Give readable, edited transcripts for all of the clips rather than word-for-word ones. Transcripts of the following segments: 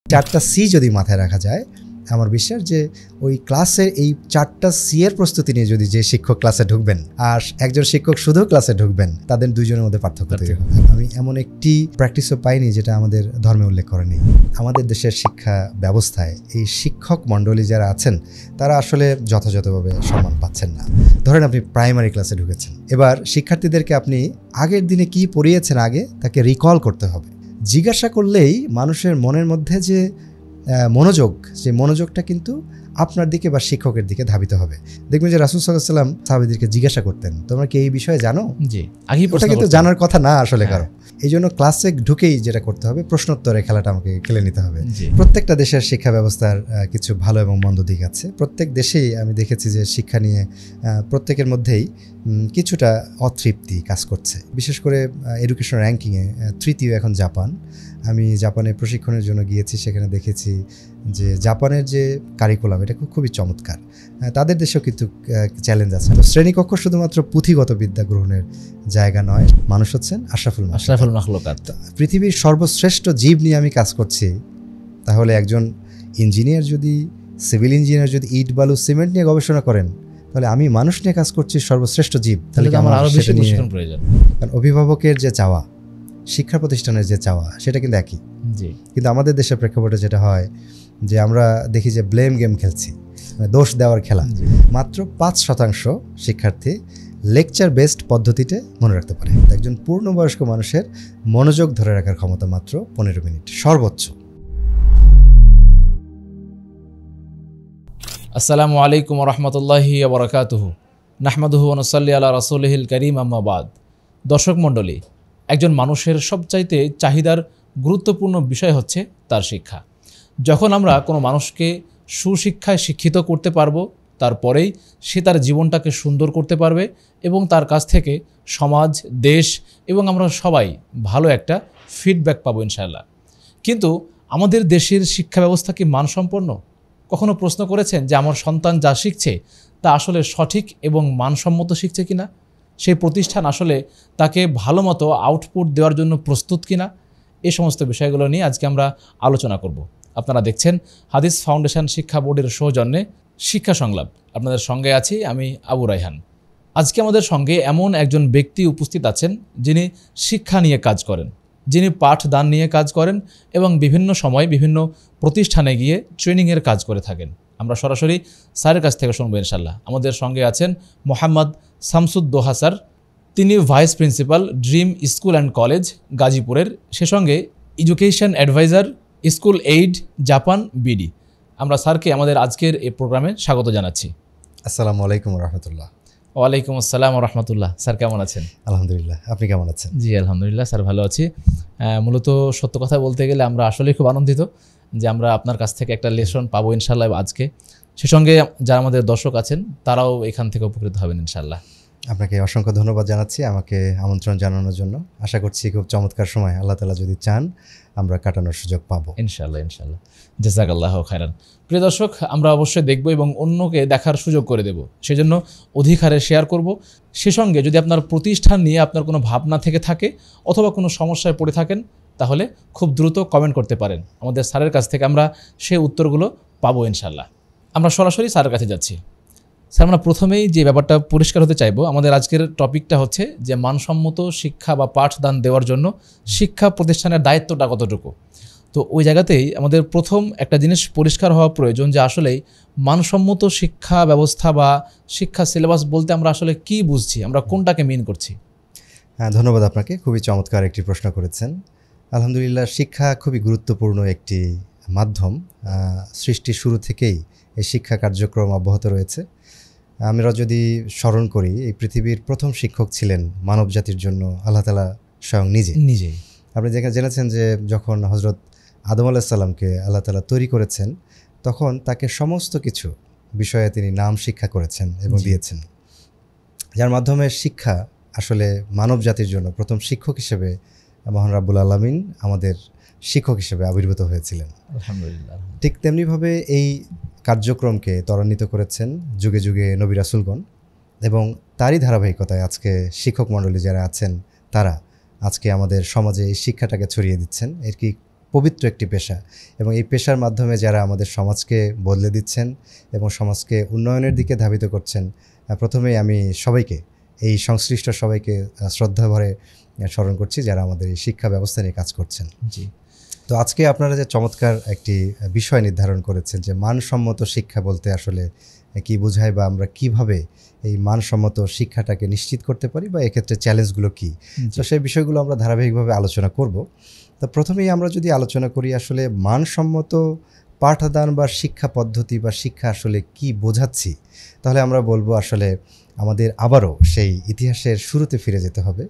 4টা সি যদি মাথায় রাখা যায়, আমার বিশ্বাস যে ওই ক্লাসের এই 4টা সি এর প্রস্তুতি নিয়ে যদি যে শিক্ষক ক্লাসে ঢুকবেন আর একজন শিক্ষক শুধু ক্লাসে ঢুকবেন, তাদের দুইজনের মধ্যে পার্থক্য তৈরি হবে। আমি এমন একটি প্র্যাকটিসও পাইনি যেটা আমাদের ধর্মে উল্লেখ করেনি। আমাদের দেশের শিক্ষা ব্যবস্থায় এই শিক্ষক মণ্ডলী যারা আছেন তারা আসলে যথাযথভাবে সম্মান পাচ্ছেন না। ধরেন আপনি প্রাইমারি ক্লাসে ঢুকেছেন, এবার শিক্ষার্থীদেরকে আপনি আগের দিনে কি পড়িয়েছেন আগে তাকে রিকল করতে হবে। জিজ্ঞাসা করলেই মানুষের মনের মধ্যে যে মনোযোগ, সেই মনোযোগটা কিন্তু আপনার দিকে বা শিক্ষকের দিকে ধাবিত হবে। দেখবেন যে রাসূল সাল্লাল্লাহু আলাইহি ওয়াসাল্লাম সাহাবীদেরকে জিজ্ঞাসা করতেন, তোমরা কি এই বিষয়ে জানো? জি, আগেই ওটা কিন্তু জানার কথা না আসলে কারো। এই জন্য ক্লাসে ঢুকেই যেটা করতে হবে, প্রশ্নোত্তরে খেলাটা আমাকে খেলে নিতে হবে। প্রত্যেকটা দেশের শিক্ষা ব্যবস্থার কিছু ভালো এবং মন্দ দিক আছে। প্রত্যেক দেশেই আমি দেখেছি যে শিক্ষা নিয়ে প্রত্যেকের মধ্যেই কিছুটা অতৃপ্তি কাজ করছে। বিশেষ করে এডুকেশন র্যাঙ্কিংয়ে তৃতীয় এখন জাপান। আমি জাপানে প্রশিক্ষণের জন্য গিয়েছি, সেখানে দেখেছি যে জাপানের যে কারিকুলাম এটা খুবই চমৎকার। তাদের দেশেও কিন্তু চ্যালেঞ্জ আছে। তো শ্রেণীকক্ষ শুধুমাত্র পুঁথিগত বিদ্যা গ্রহণের জায়গা নয়, মানুষ হচ্ছেন আশরাফুল মাখলুকাত। পৃথিবীর সর্বশ্রেষ্ঠ জীব নিয়ে আমি কাজ করছি, তাহলে একজন ইঞ্জিনিয়ার যদি, সিভিল ইঞ্জিনিয়ার যদি ইট বালু সিমেন্ট নিয়ে গবেষণা করেন, তাহলে আমি মানুষ নিয়ে কাজ করছি, সর্বশ্রেষ্ঠ জীব। তাহলে আমার আরো বেশি প্রয়োজন। কারণ অভিভাবকের যে চাওয়া, শিক্ষা প্রতিষ্ঠানের যে চাওয়া, সেটা কিন্তু একই। কিন্তু আমাদের দেশের প্রেক্ষাপটে যেটা হয় যে আমরা দেখি যে ব্লেম গেম খেলছি, দোষ দেওয়ার খেলা। মাত্র 5% শিক্ষার্থী লেকচার বেসড পদ্ধতিতে মনে রাখতে পারে। একজন পূর্ণবয়স্ক মানুষের মনোযোগ ধরে রাখার ক্ষমতা মাত্র 15 মিনিট সর্বোচ্চ। আসসালামু আলাইকুম ওয়া রাহমাতুল্লাহি ওয়া বারাকাতুহু। নাহমাদুহু ওয়া নুসাল্লি আলা রাসূলিহিল কারীম, আম্মা বাদ। দর্শক মণ্ডলী, একজন মানুষের সবচাইতে চাহিদার গুরুত্বপূর্ণ বিষয় হচ্ছে তার শিক্ষা। যখন আমরা কোনো মানুষকে সুশিক্ষায় শিক্ষিত করতে পারবো, তারপরেই সে তার জীবনটাকে সুন্দর করতে পারবে এবং তার কাছ থেকে সমাজ, দেশ এবং আমরা সবাই ভালো একটা ফিডব্যাক পাবো ইনশাআল্লাহ। কিন্তু আমাদের দেশের শিক্ষা ব্যবস্থা কি মানসম্পন্ন? কখনো প্রশ্ন করেছেন যে আমার সন্তান যা শিখছে তা আসলে সঠিক এবং মানসম্মত শিখছে কিনা? সেই প্রতিষ্ঠান আসলে তাকে ভালো মতো আউটপুট দেওয়ার জন্য প্রস্তুত কিনা? এই সমস্ত বিষয়গুলো নিয়ে আজকে আমরা আলোচনা করব। আপনারা দেখছেন হাদিস ফাউন্ডেশন শিক্ষা বোর্ডের সৌজন্যে শিক্ষা সংলাপ। আপনাদের সঙ্গে আছি আমি আবু রায়হান। আজকে আমাদের সঙ্গে এমন একজন ব্যক্তি উপস্থিত আছেন যিনি শিক্ষা নিয়ে কাজ করেন, যিনি পাঠদান নিয়ে কাজ করেন এবং বিভিন্ন সময় বিভিন্ন প্রতিষ্ঠানে গিয়ে ট্রেনিংয়ের কাজ করে থাকেন। আমরা সরাসরি স্যারের কাছ থেকে শুনবো ইনশাল্লাহ। আমাদের সঙ্গে আছেন মোহাম্মদ শামসুদ্দোহা স্যার। তিনি vice principal, dream school and college, গাজীপুরের। সে সঙ্গে education adviser, school aid, Japan, BD. আমরা স্যারকে আমাদের আজকের এই প্রোগ্রামে স্বাগত জানাচ্ছি। আসসালামু আলাইকুম রহমতুল্লাহ। ওয়ালাইকুম আসসালাম রহমতুল্লাহ। স্যার কেমন আছেন? আলহামদুলিল্লাহ, আপনি কেমন আছেন? জি আলহামদুলিল্লাহ স্যার, ভালো আছি। মূলত সত্য কথা বলতে গেলে আমরা আসলেই খুব আনন্দিত যে আমরা আপনার কাছ থেকে একটা লেসন পাবো ইনশাল্লাহ আজকে। সে সঙ্গে যারা আমাদের দর্শক আছেন তারাও এখান থেকে উপকৃত হবেন ইনশাল্লাহ। আপনাকে অসংখ্য ধন্যবাদ জানাচ্ছি আমাকে আমন্ত্রণ জানানোর জন্য। আশা করছি খুব চমৎকার সময় আল্লাহ তাআলা যদি চান আমরা কাটানোর সুযোগ পাবো ইনশাল্লাহ। ইনশাল্লাহ, জাযাকাল্লাহু খায়রান। প্রিয় দর্শক, আমরা অবশ্যই দেখব এবং অন্যকে দেখার সুযোগ করে দেব, সেজন্য অধিকারে শেয়ার করব। সে সঙ্গে যদি আপনার প্রতিষ্ঠান নিয়ে আপনার কোনো ভাবনা থেকে থাকে অথবা কোনো সমস্যায় পড়ে থাকেন, তাহলে খুব দ্রুত কমেন্ট করতে পারেন। আমাদের স্যারের কাছ থেকে আমরা সেই উত্তরগুলো পাবো ইনশাল্লাহ। আমরা সরাসরি স্যারের কাছে যাচ্ছি। স্যার, আমরা প্রথমেই যে ব্যাপারটা পরিষ্কার হতে চাইবো, আমাদের আজকের টপিকটা হচ্ছে যে মানসম্মত শিক্ষা বা পাঠদান দেওয়ার জন্য শিক্ষা প্রতিষ্ঠানের দায়িত্বটা কতটুকু। তো ওই জায়গাতেই আমাদের প্রথম একটা জিনিস পরিষ্কার হওয়া প্রয়োজন যে আসলেই মানসম্মত শিক্ষা ব্যবস্থা বা শিক্ষা সিলেবাস বলতে আমরা আসলে কি বুঝছি, আমরা কোনটাকে মিন করছি? হ্যাঁ, ধন্যবাদ আপনাকে, খুবই চমৎকার একটি প্রশ্ন করেছেন। আলহামদুলিল্লাহ, শিক্ষা খুবই গুরুত্বপূর্ণ একটি মাধ্যম। সৃষ্টির শুরু থেকেই এই শিক্ষা কার্যক্রম অব্যাহত রয়েছে। আমরা যদি স্মরণ করি, এই পৃথিবীর প্রথম শিক্ষক ছিলেন মানব জাতির জন্য আল্লাহ তাআলা স্বয়ং নিজেই। আপনি যেখানে জেনেছেন যে যখন হজরত আদম আলাইহিস সালামকে আল্লাহ তাআলা তৈরি করেছেন, তখন তাকে সমস্ত কিছু বিষয়ে তিনি নাম শিক্ষা করেছেন এবং দিয়েছেন, যার মাধ্যমে শিক্ষা আসলে মানব জাতির জন্য প্রথম শিক্ষক হিসেবে মহান রাব্বুল আলামিন আমাদের শিক্ষক হিসেবে আবির্ভূত হয়েছিলেন। আলহামদুলিল্লাহ। ঠিক তেমনিভাবে এই কার্যক্রমকে ত্বরান্বিত করেছেন যুগে যুগে নবী রাসূলগণ, এবং তারই ধারাবাহিকতায় আজকে শিক্ষক মণ্ডলী যারা আছেন তারা আজকে আমাদের সমাজে এই শিক্ষাটাকে ছড়িয়ে দিচ্ছেন। এর কি পবিত্র একটি পেশা এবং এই পেশার মাধ্যমে যারা আমাদের সমাজকে বদলে দিচ্ছেন এবং সমাজকে উন্নয়নের দিকে ধাবিত করছেন, প্রথমেই আমি সবাইকে, এই সংশ্লিষ্ট সবাইকে শ্রদ্ধা ভরে স্মরণ করছি যারা আমাদের এই শিক্ষা ব্যবস্থা নিয়ে কাজ করছেন। জি। তো আজকে আপনারা যে চমৎকার একটি বিষয় নির্ধারণ করেছেন যে মানসম্মত শিক্ষা বলতে আসলে কি বোঝায় বা আমরা কিভাবে এই মানসম্মত শিক্ষাটাকে নিশ্চিত করতে পারি বা এক্ষেত্রে চ্যালেঞ্জগুলো কী, তো সেই বিষয়গুলো আমরা ধারাবাহিকভাবে আলোচনা করব। তো প্রথমেই আমরা যদি আলোচনা করি আসলে মানসম্মত পাঠদান বা শিক্ষা পদ্ধতি বা শিক্ষা আসলে কি বোঝাচ্ছি, তাহলে আমরা বলবো আসলে আমাদের আবারও সেই ইতিহাসের শুরুতে ফিরে যেতে হবে।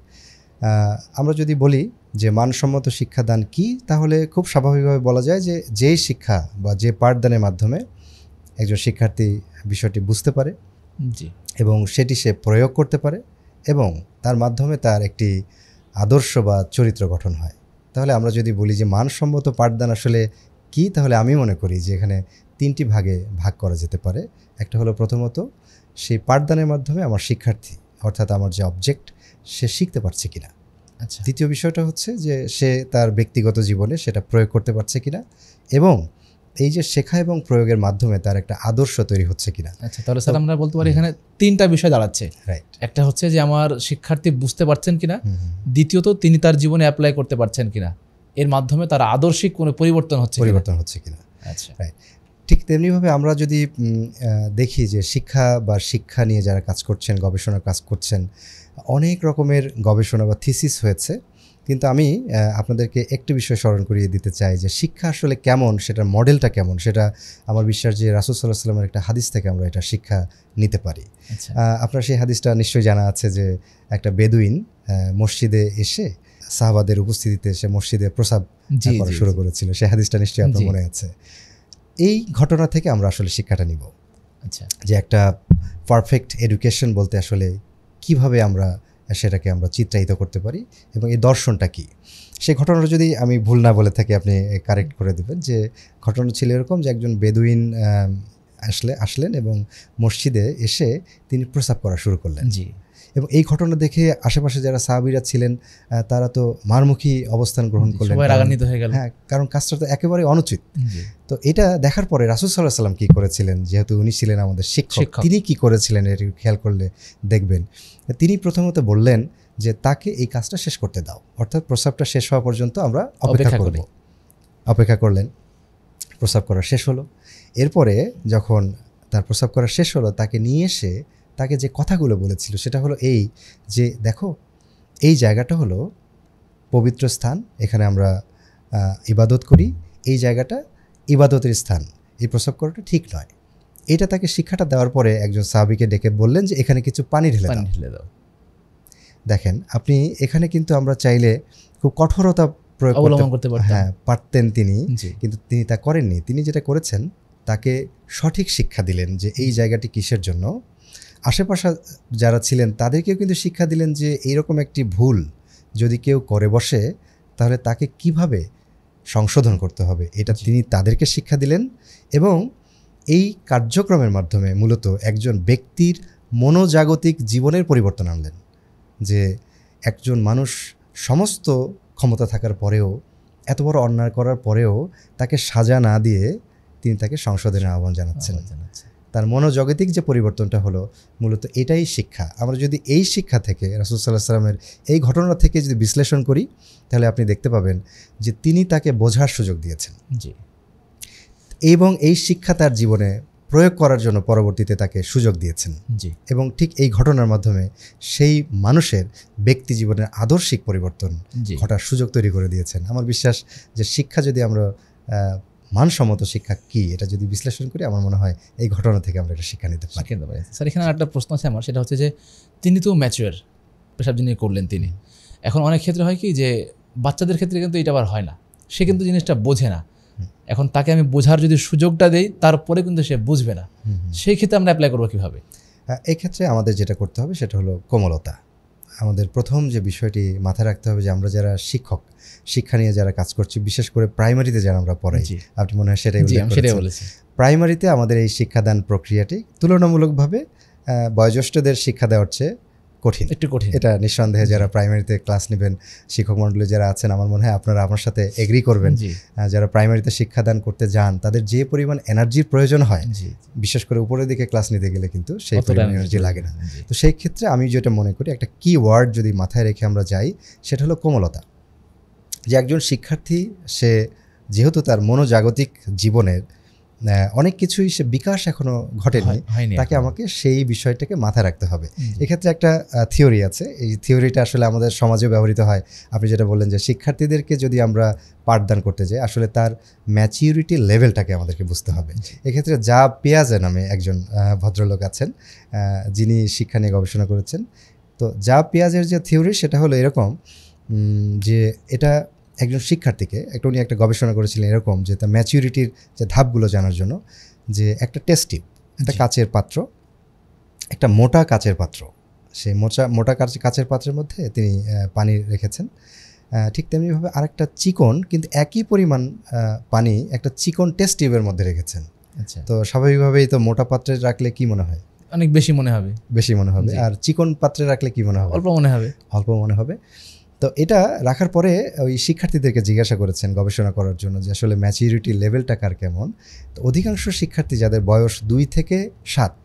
আমরা যদি বলি যে মানসম্মত শিক্ষাদান কি, তাহলে খুব স্বাভাবিকভাবে বলা যায় যে যেই শিক্ষা বা যে পাঠদানের মাধ্যমে একজন শিক্ষার্থী বিষয়টি বুঝতে পারে এবং সেটি সে প্রয়োগ করতে পারে এবং তার মাধ্যমে তার একটি আদর্শ বা চরিত্র গঠন হয়। তাহলে আমরা যদি বলি যে মানসম্মত পাঠদান আসলে কি, তাহলে আমি মনে করি যে এখানে 3টি ভাগে ভাগ করা যেতে পারে। একটা হলো প্রথমত সেই পাঠদানের মাধ্যমে আমার শিক্ষার্থী অর্থাৎ আমার যে অবজেক্ট সে শিখতে পারছে কিনা। আচ্ছা। দ্বিতীয় বিষয়টা হচ্ছে যে সে তার ব্যক্তিগত জীবনে সেটা প্রয়োগ করতে পারছে কিনা এবং এই যে শেখা এবং প্রয়োগের মাধ্যমে তার একটা আদর্শ তৈরি হচ্ছে কিনা। আচ্ছা, তাহলে স্যার আমরা বলতে পারি এখানে 3টা বিষয় দাঁড়াচ্ছে। রাইট। একটা হচ্ছে যে আমার শিক্ষার্থী বুঝতে পারছেন কিনা, দ্বিতীয়ত তিনি তার জীবনে অ্যাপ্লাই করতে পারছেন কিনা, এর মাধ্যমে তার আদর্শিক কোনো পরিবর্তন হচ্ছে কিনা। আচ্ছা, রাইট। ঠিক তেমনিভাবে আমরা যদি দেখি যে শিক্ষা নিয়ে যারা কাজ করছেন, গবেষণার কাজ করছেন, অনেক রকমের গবেষণা বা থিসিস হয়েছে, কিন্তু আমি আপনাদেরকে একটি বিষয় স্মরণ করিয়ে দিতে চাই যে শিক্ষা আসলে কেমন, সেটার মডেলটা কেমন, সেটা আমার বিশ্বাস যে রাসূল সাল্লাল্লাহু আলাইহি ওয়াসাল্লামের একটা হাদিস থেকে আমরা এটা শিক্ষা নিতে পারি। আপনার সেই হাদিসটা নিশ্চয়ই জানা আছে যে একটা বেদুইন মসজিদে এসে সাহাবাদের উপস্থিতিতে সে মসজিদে প্রসাব করা শুরু করেছিল। সেই হাদিসটা নিশ্চয়ই আপনার মনে আছে। এই ঘটনা থেকে আমরা আসলে শিক্ষাটা নিব। আচ্ছা, যে একটা পারফেক্ট এডুকেশন বলতে আসলে কিভাবে আমরা সেটাকে আমরা চিত্রায়িত করতে পারি এবং এই দর্শনটা কি। সেই ঘটনাটা যদি আমি ভুল না বলে থাকি আপনি কারেক্ট করে দেবেন। যে ঘটনা ছিল এরকম যে একজন বেদুইন আসলেন এবং মসজিদে এসে তিনি প্রসাব করা শুরু করলেন। জি। এবং এই ঘটনা দেখে আশেপাশে যারা সাহাবীরা ছিলেন তারা তো মারমুখী অবস্থান গ্রহণ করলেন, সবাই রাগান্বিত হয়ে গেল। হ্যাঁ, কারণ কাজটা তো একেবারে অনুচিত। তো এটা দেখার পরে রাসূল সাল্লাল্লাহু আলাইহি ওয়াসাল্লাম কী করেছিলেন, যেহেতু উনি ছিলেন আমাদের শিক্ষক, তিনি কি করেছিলেন এর খেয়াল করলে দেখবেন। তিনি প্রথমত বললেন যে তাকে এই কাজটা শেষ করতে দাও, অর্থাৎ প্রসাবটা শেষ হওয়া পর্যন্ত আমরা অপেক্ষা করলেন। প্রসাব করা শেষ হলো। এরপরে যখন তার প্রসাব করা শেষ হলো, তাকে নিয়ে এসে তাকে যে কথাগুলো বলেছিল সেটা হলো এই যে দেখো এই জায়গাটা হলো পবিত্র স্থান, এখানে আমরা ইবাদত করি, এই জায়গাটা ইবাদতের স্থান, এই প্রসাব করাটা ঠিক নয়। এটা তাকে শিক্ষাটা দেওয়ার পরে একজন সাহাবীকে ডেকে বললেন যে এখানে কিছু পানি ঢেলে দাও। দেখেন আপনি এখানে কিন্তু আমরা চাইলে খুব কঠোরতা প্রয়োগ করতে পারতেন তিনি, কিন্তু তিনি তা করেননি। তিনি যেটা করেছেন তাকে সঠিক শিক্ষা দিলেন যে এই জায়গাটি কিসের জন্য। আশেপাশে যারা ছিলেন তাদেরকেও কিন্তু শিক্ষা দিলেন যে এইরকম একটি ভুল যদি কেউ করে বসে তাহলে তাকে কিভাবে সংশোধন করতে হবে, এটা তিনি তাদেরকে শিক্ষা দিলেন। এবং এই কার্যক্রমের মাধ্যমে মূলত একজন ব্যক্তির মনোজাগতিক জীবনের পরিবর্তন আনলেন। যে একজন মানুষ সমস্ত ক্ষমতা থাকার পরেও, এত বড় অন্যায় করার পরেও তাকে সাজা না দিয়ে তিনি তাকে সংশোধনের আহ্বান জানাচ্ছেন। তার মনোজগতিক যে পরিবর্তনটা হলো মূলত এটাই শিক্ষা। আমরা যদি এই শিক্ষা থেকে রাসূল সাল্লাল্লাহু আলাইহি ওয়াসাল্লামের এই ঘটনা থেকে যদি বিশ্লেষণ করি তাহলে আপনি দেখতে পাবেন যে তিনি তাকে বোঝার সুযোগ দিয়েছেন এবং এই শিক্ষা তার জীবনে প্রয়োগ করার জন্য পরবর্তীতে তাকে সুযোগ দিয়েছেন। এবং ঠিক এই ঘটনার মাধ্যমে সেই মানুষের ব্যক্তি জীবনের আদর্শিক পরিবর্তন ঘটার সুযোগ তৈরি করে দিয়েছেন। আমার বিশ্বাস যে শিক্ষা যদি আমরা মানসম্মত শিক্ষা কি এটা যদি বিশ্লেষণ করি আমার মনে হয় এই ঘটনা থেকে আমরা একটা শিক্ষা নিতে পারি। স্যার এখানে একটা প্রশ্ন আছে আমার, সেটা হচ্ছে যে তিনি তো ম্যাচিওর পেশাব যিনি করলেন তিনি, এখন অনেক ক্ষেত্রে হয় কি যে বাচ্চাদের ক্ষেত্রে কিন্তু এটা আবার হয় না, সে কিন্তু জিনিসটা বোঝে না। এখন তাকে আমি বোঝার যদি সুযোগটা দেই তারপরে কিন্তু সে বুঝবে না, সেই ক্ষেত্রে আমরা অ্যাপ্লাই করবো কীভাবে? এই ক্ষেত্রে আমাদের যেটা করতে হবে সেটা হলো কোমলতা। আমাদের প্রথম যে বিষয়টি মাথায় রাখতে হবে যে আমরা যারা শিক্ষা নিয়ে যারা কাজ করছি, বিশেষ করে প্রাইমারিতে যারা আমরা পড়াই, আপনি মনে হয় সেটাই বলেছেন। প্রাইমারিতে আমাদের এই শিক্ষাদান প্রক্রিয়াটি তুলনামূলকভাবে বয়োজ্যেষ্ঠদের শিক্ষা দেওয়ার চেয়ে কঠিন, একটু কঠিন। এটা নিঃসন্দেহে যারা প্রাইমারিতে ক্লাস নেবেন, শিক্ষক মণ্ডলী যারা আছেন, আমার মনে হয় আপনারা আমার সাথে এগ্রি করবেন। যারা প্রাইমারিতে শিক্ষাদান করতে যান তাদের যে পরিমাণ এনার্জির প্রয়োজন হয়, বিশেষ করে উপরের দিকে ক্লাস নিতে গেলে কিন্তু সেই পরিমাণ এনার্জি লাগে না। তো সেই ক্ষেত্রে আমি যেটা মনে করি, একটা কি ওয়ার্ড যদি মাথায় রেখে আমরা যাই, সেটা হলো কোমলতা। যে একজন শিক্ষার্থী, সে যেহেতু তার মনোজাগতিক জীবনের অনেক কিছুই সে বিকাশ এখনো ঘটেনি, তাকে আমাকে সেই বিষয়টাকে মাথায় রাখতে হবে। এক্ষেত্রে একটা থিওরি আছে, এই থিওরিটা আসলে আমাদের সমাজেও ব্যবহৃত হয়। আপনি যেটা বললেন যে শিক্ষার্থীদেরকে যদি আমরা পাঠদান করতে যাই, আসলে তার ম্যাচিউরিটি লেভেলটাকে আমাদেরকে বুঝতে হবে। এক্ষেত্রে জা পিয়াজে নামে একজন ভদ্রলোক আছেন, যিনি শিক্ষা নিয়ে গবেষণা করেছেন। তো জা পিয়াজের যে থিওরি, সেটা হলো এরকম যে এটা একজন শিক্ষার্থীকে উনি একটা গবেষণা করেছিলেন এরকম, যে তার ম্যাচিউরিটির যে ধাপগুলো জানার জন্য, যে একটা টেস্ট টিউব, একটা কাচের পাত্র, একটা মোটা কাচের পাত্র, সেই মোটা কাচের পাত্রের মধ্যে তিনি পানি রেখেছেন। ঠিক তেমনিভাবে আরেকটা চিকন, কিন্তু একই পরিমাণ পানি একটা চিকন টেস্ট টিউবের মধ্যে রেখেছেন। আচ্ছা, তো স্বাভাবিকভাবেই তো মোটা পাত্রে রাখলে কি মনে হয়? অনেক বেশি মনে হবে, বেশি মনে হবে। আর চিকন পাত্রে রাখলে কি মনে হবে? অল্প মনে হবে, অল্প মনে হবে। তো এটা রাখার পরে ওই শিক্ষার্থীদেরকে জিজ্ঞাসা করেছেন গবেষণা করার জন্য যে আসলে ম্যাচিউরিটি লেভেলটা কার কেমন। তো অধিকাংশ শিক্ষার্থী যাদের বয়স 2 থেকে 7,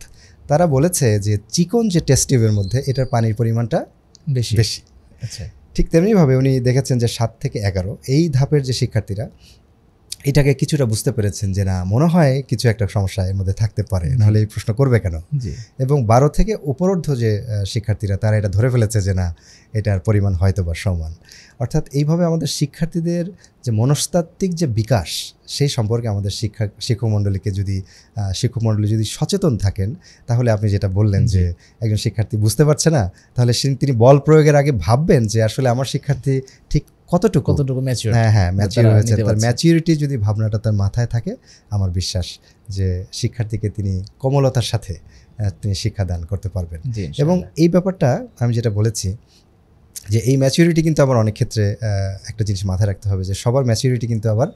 তারা বলেছে যে চিকন যে টেস্ট টিউবের মধ্যে এটার পানির পরিমাণটা বেশি। আচ্ছা, ঠিক তেমনিভাবে উনি দেখেছেন যে 7 থেকে 11 এই ধাপের যে শিক্ষার্থীরা, এটাকে কিছুটা বুঝতে পেরেছেন যে না, মনে হয় কিছু একটা সমস্যা এর মধ্যে থাকতে পারে, নাহলে এই প্রশ্ন করবে কেন। এবং 12 থেকে উপরোর্ধ্ব যে শিক্ষার্থীরা, তারা এটা ধরে ফেলেছে যে না, এটার পরিমাণ হয়তো বা সমান। অর্থাৎ এইভাবে আমাদের শিক্ষার্থীদের যে মনস্তাত্ত্বিক যে বিকাশ, সেই সম্পর্কে আমাদের শিক্ষক মণ্ডলী যদি সচেতন থাকেন, তাহলে আপনি যেটা বললেন যে একজন শিক্ষার্থী বুঝতে পারছে না, তাহলে তিনি বল প্রয়োগের আগে ভাববেন যে আসলে আমার শিক্ষার্থী ঠিক কতটুকু ম্যাচিউর হয়েছে। তার ম্যাচিউরিটি যদি ভাবনাটা তার মাথায় থাকে, আমার বিশ্বাস যে শিক্ষার্থীকে তিনি কোমলতার সাথে তিনি শিক্ষাদান করতে পারবেন। এবং এই ব্যাপারটা আমি যেটা বলেছি যে এই ম্যাচিউরিটি কিন্তু আবার অনেক ক্ষেত্রে একটা জিনিস মাথায় রাখতে হবে, যে সবার ম্যাচিউরিটি কিন্তু আবার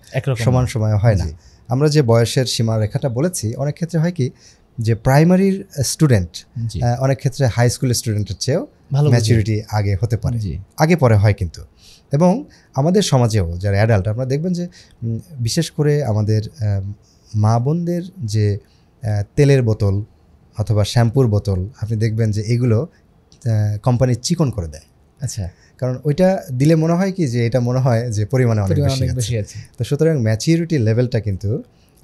সমান সময় হয় না। আমরা যে বয়সের সীমারেখাটা বলেছি, অনেক ক্ষেত্রে হয় কি যে প্রাইমারির স্টুডেন্ট অনেক ক্ষেত্রে হাই স্কুল স্টুডেন্টের চেয়েও ম্যাচিউরিটি আগে হতে পারে, আগে পরে হয় কিন্তু। এবং আমাদের সমাজেও যারা অ্যাডাল্ট, আপনারা দেখবেন যে বিশেষ করে আমাদের মা বোনদের যে তেলের বোতল অথবা শ্যাম্পুর বোতল, আপনি দেখবেন যে এগুলো কোম্পানি চিকন করে দেয়। আচ্ছা, কারণ ওইটা দিলে মনে হয় কি যে এটা মনে হয় যে পরিমাণে অনেক বেশি আছে। তো সুতরাং ম্যাচিউরিটি লেভেলটা কিন্তু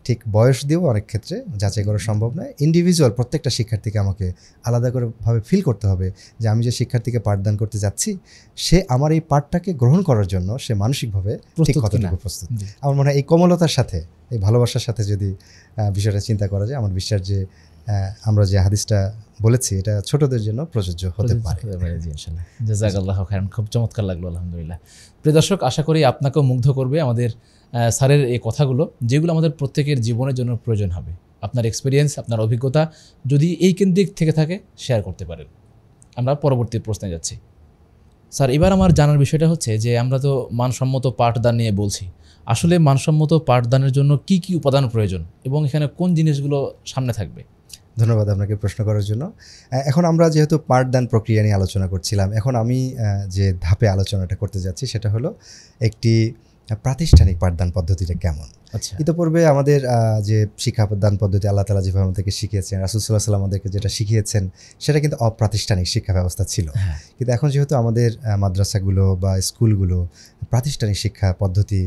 ঠিক বয়স দিয়েও অনেক ক্ষেত্রে যাচাই করা সম্ভব নয়। ইন্ডিভিজুয়াল প্রত্যেকটা শিক্ষার্থীকে আমাকে আলাদা করে ভাবে ফিল করতে হবে যে আমি যে শিক্ষার্থীকে পাঠদান করতে যাচ্ছি, সে আমার এই পাঠটাকে গ্রহণ করার জন্য সে মানসিকভাবে ঠিক কতটুকু প্রস্তুত। আমার মনে হয় এই কোমলতার সাথে, এই ভালোবাসার সাথে যদি বিষয়টা চিন্তা করা যায়, আমার বিশ্বাস যে আমরা যে হাদিসটা বলেছি এটা ছোটদের জন্য প্রযোজ্য হতে পারে। জাযাকাল্লাহু খাইরান, খুব চমৎকার লাগলো, আলহামদুলিল্লাহ। প্রিয় দর্শক, আশা করি আপনাকেও মুগ্ধ করবে আমাদের স্যারের এই কথাগুলো, যেগুলো আমাদের প্রত্যেকের জীবনের জন্য প্রয়োজন হবে। আপনার এক্সপিরিয়েন্স, আপনার অভিজ্ঞতা যদি এই কেন্দ্রিক থেকে থাকে, শেয়ার করতে পারেন। আমরা পরবর্তী প্রশ্নে যাচ্ছি। স্যার, এবার আমার জানার বিষয়টা হচ্ছে যে আমরা তো মানসম্মত পাঠদান নিয়ে বলছি, আসলে মানসম্মত পাঠদানের জন্য কি কি উপাদান প্রয়োজন এবং এখানে কোন জিনিসগুলো সামনে থাকবে? ধন্যবাদ আপনাকে প্রশ্ন করার জন্য। এখন আমরা যেহেতু পাঠদান প্রক্রিয়া নিয়ে আলোচনা করছিলাম, এখন আমি যে ধাপে আলোচনাটা করতে যাচ্ছি সেটা হলো একটি প্রাতিষ্ঠানিক পাঠদান পদ্ধতিটা কেমন। আচ্ছা, ইতিপূর্বে আমাদের যে শিক্ষাদান পদ্ধতি আল্লাহ তাআলা যেভাবে আমাদেরকে শিখিয়েছেন, রাসূল সাল্লাল্লাহু আলাইহি ওয়াসাল্লাম আমাদেরকে যেটা শিখিয়েছেন, সেটা কিন্তু অপ্রাতিষ্ঠানিক শিক্ষা ব্যবস্থা ছিল। কিন্তু এখন যেহেতু আমাদের মাদ্রাসাগুলো বা স্কুলগুলো প্রাতিষ্ঠানিক শিক্ষা পদ্ধতি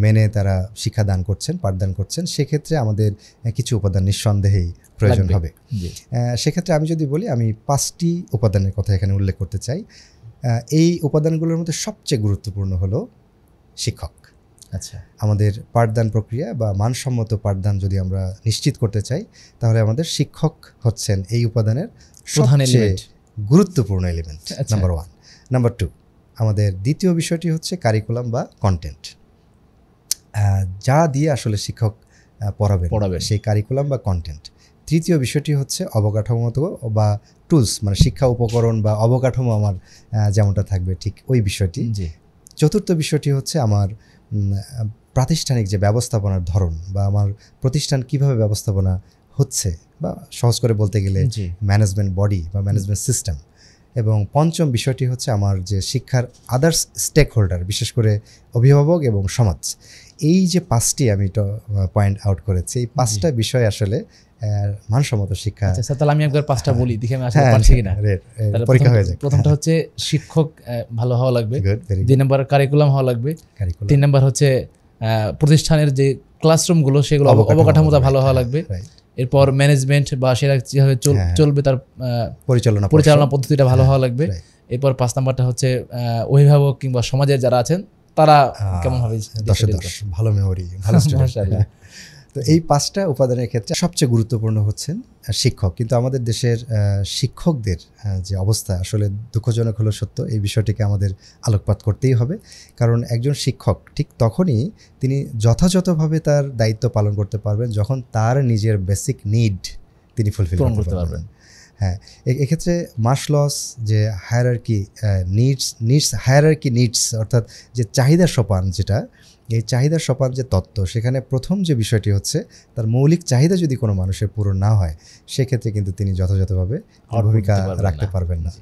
মেনে তারা শিক্ষাদান করছেন, পাঠদান করছেন, সেক্ষেত্রে আমাদের কিছু উপাদান নিঃসন্দেহেই প্রয়োজন হবে। সেক্ষেত্রে আমি যদি বলি, আমি 5টি উপাদানের কথা এখানে উল্লেখ করতে চাই। এই উপাদানগুলোর মধ্যে সবচেয়ে গুরুত্বপূর্ণ হলো শিক্ষক। আচ্ছা, আমাদের পাঠদান প্রক্রিয়া বা মানসম্মত পাঠদান যদি আমরা নিশ্চিত করতে চাই, তাহলে আমাদের শিক্ষক হচ্ছেন এই উপাদানের সবচেয়ে গুরুত্বপূর্ণ এলিমেন্ট, নাম্বার 1। নাম্বার 2, আমাদের দ্বিতীয় বিষয়টি হচ্ছে কারিকুলাম বা কন্টেন্ট, যা দিয়ে আসলে শিক্ষক পড়াবেন সেই কারিকুলাম বা কন্টেন্ট। তৃতীয় বিষয়টি হচ্ছে অবকাঠামোগত বা টুলস, মানে শিক্ষা উপকরণ বা অবকাঠামো আমার যেমনটা থাকবে ঠিক ওই বিষয়টি। চতুর্থ বিষয়টি হচ্ছে আমার প্রাতিষ্ঠানিক যে ব্যবস্থাপনার ধরন বা আমার প্রতিষ্ঠান কিভাবে ব্যবস্থাপনা হচ্ছে, বা সহজ করে বলতে গেলে ম্যানেজমেন্ট বডি বা ম্যানেজমেন্ট সিস্টেম। এবং পঞ্চম বিষয়টি হচ্ছে আমার যে শিক্ষার আদার্স স্টেক হোল্ডার, বিশেষ করে অভিভাবক এবং সমাজ। এই যে 5টি আমি তো পয়েন্ট আউট করেছি, এই 5টা বিষয় আসলে মানসম্মত শিক্ষা। আচ্ছা তাহলে আমি একবার 5টা বলি, দেখি আমি আসলে পারছি কিনা। পরীক্ষা হয়ে যায়। প্রথমটা হচ্ছে শিক্ষক ভালো হওয়া লাগবে, 2 নম্বর কারিকুলাম হওয়া লাগবে, 3 নম্বর হচ্ছে প্রতিষ্ঠানের যে ক্লাসরুমগুলো সেগুলো অবকাঠামোটা ভালো হওয়া লাগবে, এরপর ম্যানেজমেন্ট বা সেটা যেভাবে চলবে তার পরিচালনা পদ্ধতিটা ভালো হওয়া লাগবে, এরপর 5 নম্বরটা হচ্ছে অভিভাবক কিংবা সমাজের যারা আছেন তারা কেমন হবে। ভালো মেমোরি, ভালো স্টুডেন্ট। তো এই 5টা উপাদানের ক্ষেত্রে সবচেয়ে গুরুত্বপূর্ণ হচ্ছেন শিক্ষক। কিন্তু আমাদের দেশের শিক্ষকদের যে অবস্থা আসলে দুঃখজনক হলো সত্য, এই বিষয়টিকে আমাদের আলোকপাত করতেই হবে। কারণ একজন শিক্ষক ঠিক তখনই তিনি যথাযথভাবে তার দায়িত্ব পালন করতে পারবেন যখন তার নিজের বেসিক নিড তিনি ফুলফিল করতে পারবেন। হ্যাঁ, এক্ষেত্রে মাসলস যে হায়ারার্কি নিডস অর্থাৎ যে চাহিদা সোপান, যেটা এই চাহিদা সোপান যে তত্ত্ব, সেখানে প্রথম যে বিষয়টি হচ্ছে তার মৌলিক চাহিদা যদি কোনো মানুষের পূরণ না হয় সেক্ষেত্রে কিন্তু তিনি যথাযথভাবে ভূমিকা রাখতে পারবেন না।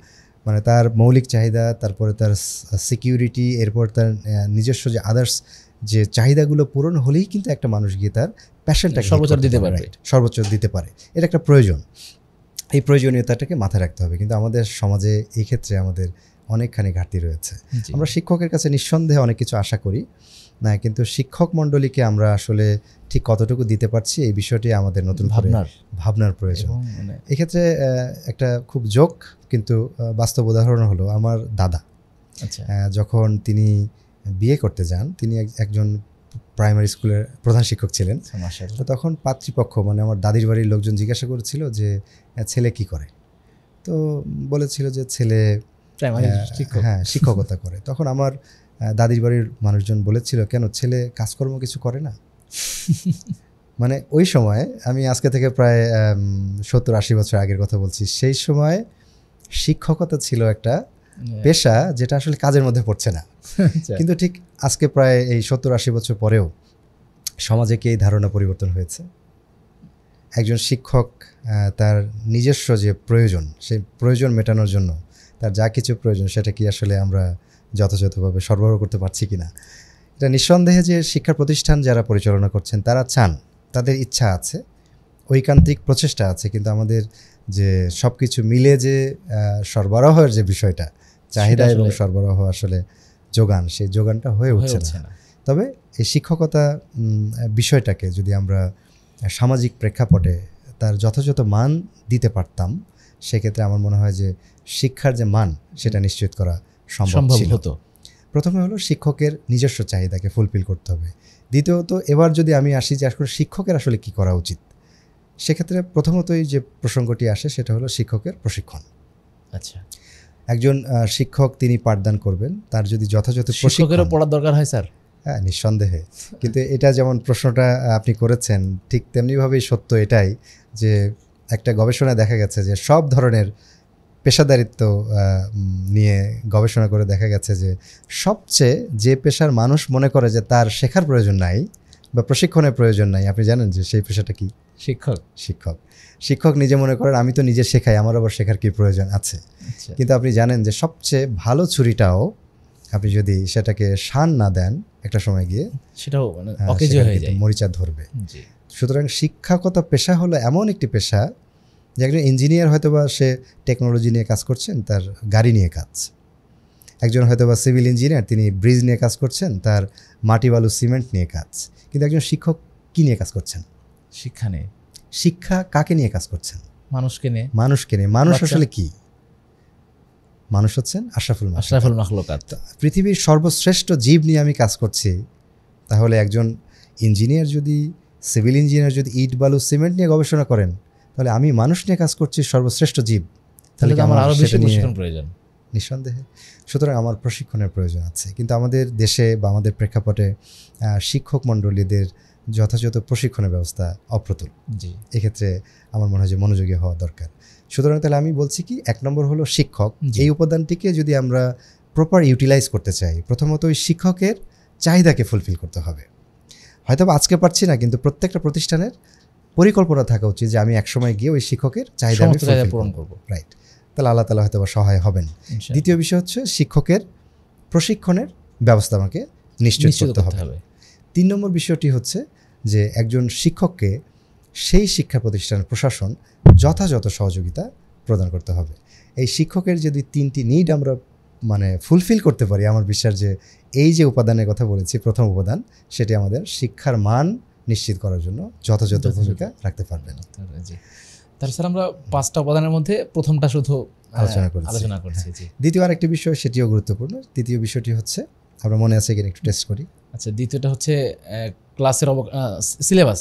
মানে তার মৌলিক চাহিদা, তারপরে তার সিকিউরিটি, এরপর তার নিজস্ব যে আদার্স যে চাহিদাগুলো পূরণ হলেই কিন্তু একটা মানুষ গিয়ে তার প্যাশনটাকে সর্বোচ্চ দিতে পারে। এটা একটা প্রয়োজন। এই প্রয়োজনীয়তাটাকে মাথায় রাখতে হবে। কিন্তু আমাদের সমাজে এই ক্ষেত্রে আমাদের অনেকখানি ঘাটতি রয়েছে। আমরা শিক্ষকের কাছে নিঃসন্দেহে অনেক কিছু আশা করি না, কিন্তু শিক্ষক মণ্ডলীকে আমরা আসলে ঠিক কতটুকু দিতে পারছি এই বিষয়টি আমাদের নতুন ভাবনার প্রয়োজন। এক্ষেত্রে একটা খুব জোক কিন্তু বাস্তব উদাহরণ হলো আমার দাদা। যখন তিনি বিয়ে করতে যান, তিনি একজন প্রাইমারি স্কুলের প্রধান শিক্ষক ছিলেন। তো তখন পাত্রীপক্ষ মানে আমার দাদির বাড়ির লোকজন জিজ্ঞাসা করেছিল যে ছেলে কি করে, তো বলেছিল যে ছেলে শিক্ষকতা করে। তখন আমার দাদির বাড়ির মানুষজন বলেছিল, কেন ছেলে কাজকর্ম কিছু করে না? মানে ওই সময়, আমি আজকে থেকে প্রায় 70-80 বছর আগের কথা বলছি, সেই সময় শিক্ষকতা ছিল একটা পেশা যেটা আসলে কাজের মধ্যে পড়ছে না। কিন্তু ঠিক আজকে প্রায় এই 70-80 বছর পরেও সমাজে কি এই ধারণা পরিবর্তন হয়েছে? একজন শিক্ষক তার নিজস্ব যে প্রয়োজন, সেই প্রয়োজন মেটানোর জন্য তার যা কিছু প্রয়োজন সেটা কি আসলে আমরা যথাযথভাবে সরবরাহ করতে পারছি কিনা? এটা নিঃসন্দেহে যে শিক্ষা প্রতিষ্ঠান যারা পরিচালনা করছেন তারা চান, তাদের ইচ্ছা আছে, ঐকান্তিক প্রচেষ্টা আছে, কিন্তু আমাদের যে সব কিছু মিলে যে সরবরাহের যে বিষয়টা, চাহিদা এবং সরবরাহ আসলে যোগান, সেই যোগানটা হয়ে উঠছে না। তবে এই শিক্ষকতা বিষয়টাকে যদি আমরা সামাজিক প্রেক্ষাপটে তার যথাযথ মান দিতে পারতাম, সেক্ষেত্রে আমার মনে হয় যে শিক্ষার যে মান সেটা নিশ্চিত করা সম্ভব হতো। প্রথমে হলো শিক্ষকের নিজস্ব চাহিদাকে ফুলফিল করতে হবে। দ্বিতীয়ত, এবার যদি আমি আসি যে আসলে শিক্ষকের আসলে কি করা উচিত, সেক্ষেত্রে প্রথমতই যে প্রসঙ্গটি আসে সেটা হলো শিক্ষকের প্রশিক্ষণ। আচ্ছা, একজন শিক্ষক তিনি পাঠদান করবেন, তার যদি যথাযথ শিক্ষকেরও পড়ার দরকার হয় স্যার। হ্যাঁ, নিঃসন্দেহে। কিন্তু এটা যেমন প্রশ্নটা আপনি করেছেন ঠিক তেমনিভাবেই সত্য এটাই যে একটা গবেষণায় দেখা গেছে যে সব ধরনের পেশাদারিত্ব নিয়ে গবেষণা করে দেখা গেছে যে সবচেয়ে যে পেশার মানুষ মনে করে যে তার শেখার প্রয়োজন নাই বা প্রশিক্ষণের প্রয়োজন নাই, আপনি জানেন যে সেই পেশাটা কি? শিক্ষক নিজে মনে করেন আমি তো নিজে শেখাই, আমার আবার শেখার কি প্রয়োজন আছে? কিন্তু আপনি জানেন যে সবচেয়ে ভালো ছুরিটাও আপনি যদি সেটাকে শান না দেন, একটা সময় গিয়ে সেটাও অকেজ হয়ে যায়, মরিচা ধরবে। সুতরাং শিক্ষকতা পেশা হলো এমন একটি পেশা যে একজন ইঞ্জিনিয়ার হয়তোবা সে টেকনোলজি নিয়ে কাজ করছেন, তার গাড়ি নিয়ে কাজ। একজন হয়তোবা সিভিল ইঞ্জিনিয়ার, তিনি ব্রিজ নিয়ে কাজ করছেন, তার মাটি বালু সিমেন্ট নিয়ে কাজ। কিন্তু একজন শিক্ষক কি নিয়ে কাজ করছেন? শিক্ষা কাকে নিয়ে কাজ করছেন? মানুষকে নিয়ে। মানুষ আসলে কি? মানুষ হচ্ছেন আশরাফুল মাখলুকাত। পৃথিবীর সর্বশ্রেষ্ঠ জীব নিয়ে আমি কাজ করছি, তাহলে একজন ইঞ্জিনিয়ার যদি, সিভিল ইঞ্জিনিয়ার যদি ইট বালু সিমেন্ট নিয়ে গবেষণা করেন, তাহলে আমি মানুষ নিয়ে কাজ করছি, সর্বশ্রেষ্ঠ জীব, তাহলে আমার আরো বেশি প্রশিক্ষণ প্রয়োজন। নিঃসন্দেহে। সুতরাং আমার প্রশিক্ষণের প্রয়োজন আছে। কিন্তু আমাদের দেশে বা আমাদের প্রেক্ষাপটে শিক্ষক মণ্ডলীদের যথাযথ প্রশিক্ষণের ব্যবস্থা অপ্রতুল। এক্ষেত্রে আমার মনে হয় যে মনোযোগী হওয়া দরকার। সুতরাং তাহলে আমি বলছি কি, 1 নম্বর হলো শিক্ষক। এই উপাদানটিকে যদি আমরা প্রপার ইউটিলাইজ করতে চাই, প্রথমত ওই শিক্ষকের চাহিদাকে ফুলফিল করতে হবে। হয়তো আজকে পারছি না, কিন্তু প্রত্যেকটা প্রতিষ্ঠানের পরিকল্পনা থাকা উচিত যে আমি একসময় গিয়ে ওই শিক্ষকের চাহিদা পূরণ করব। রাইট। তাহলে আল্লাহ তাআলা হয়তো বা সহায় হবেন। দ্বিতীয় বিষয় হচ্ছে শিক্ষকের প্রশিক্ষণের ব্যবস্থা আমাকে নিশ্চিত করতে হবে। 3 নম্বর বিষয়টি হচ্ছে যে একজন শিক্ষককে সেই শিক্ষা প্রতিষ্ঠানের প্রশাসন যথাযথ সহযোগিতা প্রদান করতে হবে। এই শিক্ষকের যদি 3টি নিড আমরা মানে ফুলফিল করতে পারি, আমার বিশ্বাস যে এই যে উপাদানের কথা বলেছি, প্রথম উপাদান সেটি আমাদের শিক্ষার মান নিশ্চিত করার জন্য যথাযথ ভূমিকা রাখতে পারবেন। তাহলে স্যার আমরা 5টা উপাদানের মধ্যে প্রথমটা শুধু আলোচনা করছি। দ্বিতীয় আরেকটি বিষয়, সেটিও গুরুত্বপূর্ণ। তৃতীয় বিষয়টি হচ্ছে, আমরা মনে আছে কিনা একটু টেস্ট করি। আচ্ছা, দ্বিতীয়টা হচ্ছে ক্লাসের সিলেবাস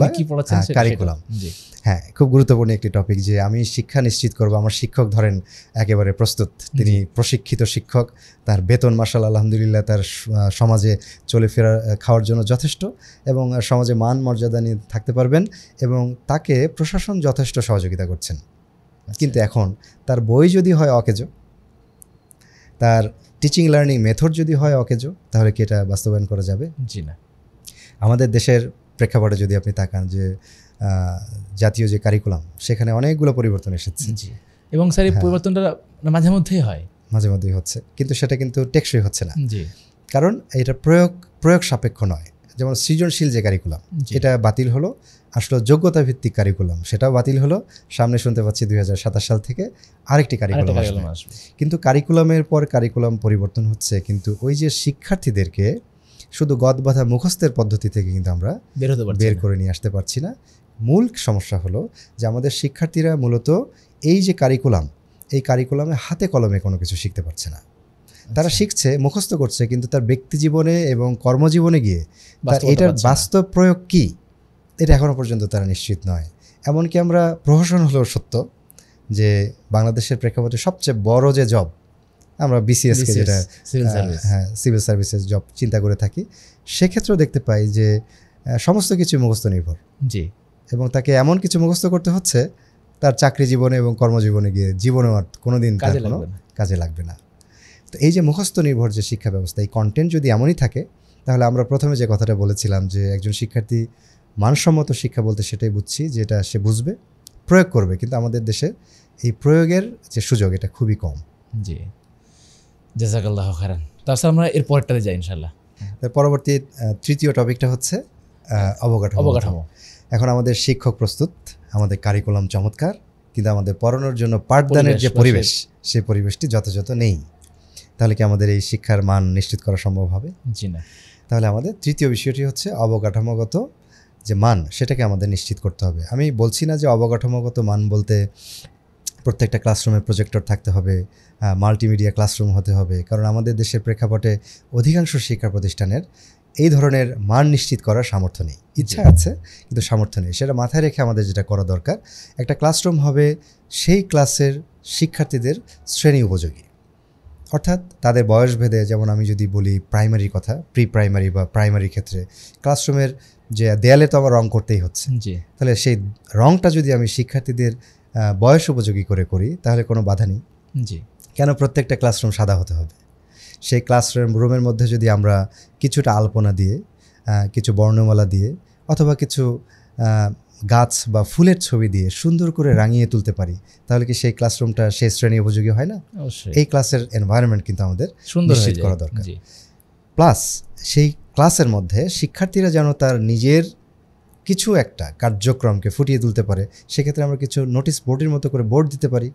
বা কি পড়াচ্ছেন, কারিকুলাম। হ্যাঁ, খুব গুরুত্বপূর্ণ একটি টপিক যে আমি শিক্ষা নিশ্চিত করব। আমার শিক্ষক ধরেন একেবারে প্রস্তুত, তিনি প্রশিক্ষিত শিক্ষক, তার বেতন মাশাআল্লাহ আলহামদুলিল্লাহ তার সমাজে চলে ফেরা খাওয়ার জন্য যথেষ্ট, এবং সমাজে মান মর্যাদা নিয়ে থাকতে পারবেন, এবং তাকে প্রশাসন যথেষ্ট সহযোগিতা করছেন। কিন্তু এখন তার বই যদি হয় অকেজো, তার টিচিং লার্নিং মেথড যদি হয় অকেজো, তাহলে কি এটা বাস্তবায়ন করা যাবে? জি না। আমাদের দেশের প্রেক্ষাপটে যদি আপনি তাকান, যে জাতীয় যে কারিকুলাম, সেখানে অনেকগুলো পরিবর্তন এসেছে। জি, এবং স্যার এই পরিবর্তনটা মাঝে মধ্যেই হয়, মাঝে মধ্যেই হচ্ছে, কিন্তু সেটা কিন্তু টেকসই হচ্ছে না। জি, কারণ এটা প্রয়োগ সাপেক্ষ নয়। যেমন সৃজনশীল যে কারিকুলাম, এটা বাতিল হলো, আসলে যোগ্যতা ভিত্তিক কারিকুলাম সেটাও বাতিল হলো। সামনে শুনতে পাচ্ছি 2027 সাল থেকে আরেকটি কারিকুলাম আসবে। কিন্তু কারিকুলামের পর কারিকুলাম পরিবর্তন হচ্ছে, কিন্তু ওই যে শিক্ষার্থীদেরকে শুধু গদবাঁধা মুখস্থের পদ্ধতি থেকে কিন্তু আমরা বের করে নিয়ে আসতে পারছি না। মূল সমস্যা হলো যে আমাদের শিক্ষার্থীরা মূলত এই যে কারিকুলাম, এই কারিকুলামে হাতে কলমে কোনো কিছু শিখতে পারছে না। তারা শিখছে, মুখস্থ করছে, কিন্তু তার ব্যক্তি জীবনে এবং কর্মজীবনে গিয়ে তার এটার বাস্তব প্রয়োগ কি, এটা এখনও পর্যন্ত তারা নিশ্চিত নয়। এমনকি আমরা প্রহসন হলেও সত্য যে বাংলাদেশের প্রেক্ষাপটে সবচেয়ে বড় যে জব, আমরা বিসিএসকে যেটা সিভিল সার্ভিসেস জব চিন্তা করে থাকি, সেক্ষেত্রেও দেখতে পাই যে সমস্ত কিছু মুখস্থ নির্ভর। জি, এবং তাকে এমন কিছু মুখস্থ করতে হচ্ছে তার চাকরি জীবনে এবং কর্মজীবনে গিয়ে জীবনেও আর কোনোদিন তার কোনো কাজে লাগবে না। তো এই যে মুখস্থ নির্ভর যে শিক্ষা ব্যবস্থা, এই কন্টেন্ট যদি এমনই থাকে, তাহলে আমরা প্রথমে যে কথাটা বলেছিলাম যে একজন শিক্ষার্থী মানসম্মত শিক্ষা বলতে সেটাই বুঝছি, যেটা সে বুঝবে, প্রয়োগ করবে। কিন্তু আমাদের দেশে এই প্রয়োগের যে সুযোগ, এটা খুবই কম। জি, জাযাকাল্লাহু খাইরান। তাছাড়া আমরা এর পরেরটাতে যাই ইনশাআল্লাহ। পরবর্তী তৃতীয় টপিকটা হচ্ছে অবকাঠামো। এখন আমাদের শিক্ষক প্রস্তুত, আমাদের কারিকুলাম চমৎকার, কিন্তু আমাদের পড়ানোর জন্য পাঠদানের যে পরিবেশ, সেই পরিবেশটি যথাযথ নেই। তাহলে কি আমাদের এই শিক্ষার মান নিশ্চিত করা সম্ভব হবে? জি না। তাহলে আমাদের তৃতীয় বিষয়টি হচ্ছে অবকাঠামোগত যে মান, সেটাকে আমাদের নিশ্চিত করতে হবে। আমি বলছি না যে অবকাঠামোগত মান বলতে প্রত্যেকটা ক্লাসরুমে প্রজেক্টর থাকতে হবে, মাল্টিমিডিয়া ক্লাসরুম হতে হবে, কারণ আমাদের দেশের প্রেক্ষাপটে অধিকাংশ শিক্ষা প্রতিষ্ঠানের এই ধরনের মান নিশ্চিত করার সামর্থ্য নেই। ইচ্ছা আছে কিন্তু সামর্থ্য নেই। সেটা মাথায় রেখে আমাদের যেটা করা দরকার, একটা ক্লাসরুম হবে সেই ক্লাসের শিক্ষার্থীদের শ্রেণী উপযোগী, অর্থাৎ তাদের বয়স ভেদে। যেমন আমি যদি বলি প্রাইমারির কথা, প্রি প্রাইমারি বা প্রাইমারি ক্ষেত্রে ক্লাসরুমের যে দেয়ালে তো আমার রং করতেই হচ্ছে, তাহলে সেই রংটা যদি আমি শিক্ষার্থীদের বয়স উপযোগী করে করি, তাহলে কোনো বাধা নেই। জি, কেন প্রত্যেকটা ক্লাসরুম সাদা হতে হবে? সেই রুমের মধ্যে যদি আমরা কিছুটা আলপনা দিয়ে, কিছু বর্ণমালা দিয়ে, অথবা কিছু গাছ বা ফুলের ছবি দিয়ে সুন্দর করে রাঙিয়ে তুলতে পারি, তাহলে কি সেই ক্লাসরুমটা সেই শ্রেণী উপযোগী হয় না? এই ক্লাসের এনভায়রনমেন্ট কিন্তু আমাদের নিশ্চিত করা দরকার। প্লাস সেই ক্লাসের মধ্যে শিক্ষার্থীরা যেন তার নিজের কিছু একটা কার্যক্রমকে ফুটিয়ে তুলতে পারে, সেক্ষেত্রে আমরা কিছু নোটিশ বোর্ডের মতো করে বোর্ড দিতে পারি।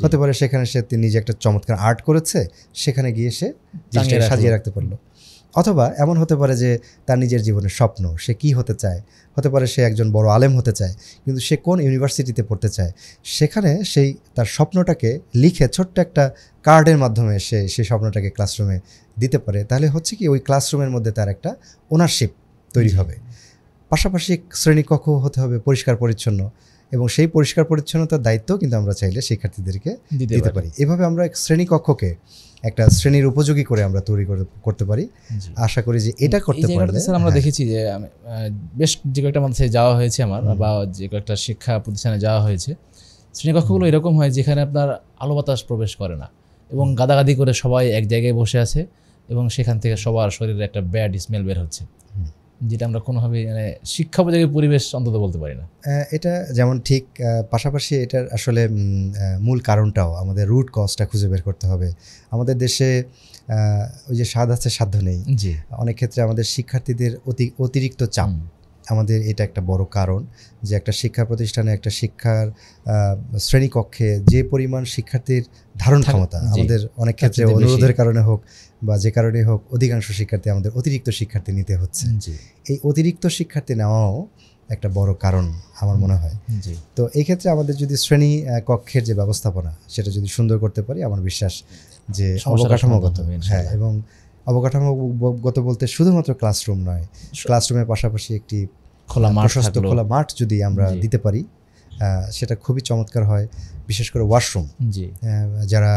হতে পারে সেখানে সে নিজে একটা চমৎকার আর্ট করেছে, সেখানে গিয়ে সে জিনিসটাকে সাজিয়ে রাখতে পারলো। অথবা এমন হতে পারে যে তার নিজের জীবনের স্বপ্ন, সে কি হতে চায়, হতে পারে সে একজন বড় আলেম হতে চায়, কিন্তু সে কোন ইউনিভার্সিটিতে পড়তে চায়, সেখানে সেই তার স্বপ্নটাকে লিখে ছোট্ট একটা কার্ডের মাধ্যমে সে সেই স্বপ্নটাকে ক্লাসরুমে দিতে পারে। তাহলে হচ্ছে কি ওই ক্লাসরুমের মধ্যে তার একটা ওনারশিপ তৈরি হবে। পাশাপাশি শ্রেণীকক্ষ হতে হবে পরিষ্কার পরিচ্ছন্ন, এবং সেই পরিষ্কার পরিচ্ছন্নতার দায়িত্ব কিন্তু আমরা চাইলে শিক্ষার্থীদেরকে দিতে পারি। এভাবে আমরা শ্রেণীকক্ষকে একটা শ্রেণীর উপযোগী করে আমরা তৈরি করতে পারি। আশা করি যে এটা করতে পারলে। স্যার আমরা দেখেছি যে বেশ যে কয়েকটা মানুষে যাওয়া হয়েছে আমার, বা যে কয়েকটা শিক্ষা প্রতিষ্ঠানে যাওয়া হয়েছে, শ্রেণীকক্ষগুলো এরকম হয় যেখানে আপনার আলো বাতাস প্রবেশ করে না, এবং গাদাগাদি করে সবাই এক জায়গায় বসে আছে, এবং সেখান থেকে সবার শরীরে একটা ব্যাড স্মেল বের হচ্ছে। যেটা আমরা কোনোভাবে মানে শিক্ষা উপযোগী পরিবেশ অন্তত বলতে পারি না। এটা যেমন ঠিক, পাশাপাশি এটার আসলে মূল কারণটাও আমাদের রুট কজটা খুঁজে বের করতে হবে। আমাদের দেশে ওই যে স্বাদ আছে সাধ্য নেই, জি, অনেক ক্ষেত্রে আমাদের শিক্ষার্থীদের অতিরিক্ত চাপ, আমাদের এটা একটা বড় কারণ যে একটা শিক্ষা প্রতিষ্ঠানে একটা শিক্ষার শ্রেণীকক্ষে যে পরিমাণ শিক্ষার্থীর ধারণ ক্ষমতা, আমাদের অনেক ক্ষেত্রে অনুরোধের কারণে হোক বা যে কারণে হোক অধিকাংশ শিক্ষার্থী আমাদের অতিরিক্ত শিক্ষার্থী নিতে হচ্ছে। এই অতিরিক্ত শিক্ষার্থী নেওয়াও একটা বড় কারণ আমার মনে হয়। তো এই ক্ষেত্রে আমাদের যদি শ্রেণী কক্ষের যে ব্যবস্থাপনা সেটা যদি সুন্দর করতে পারি, আমার বিশ্বাস যে অবকাঠামোগত, হ্যাঁ, এবং অবকাঠামোগত বলতে শুধুমাত্র ক্লাসরুম নয়, ক্লাসরুমের পাশাপাশি একটি প্রশস্ত খোলা মাঠ যদি আমরা দিতে পারি সেটা খুবই চমৎকার হয়। বিশেষ করে ওয়াশরুম, যারা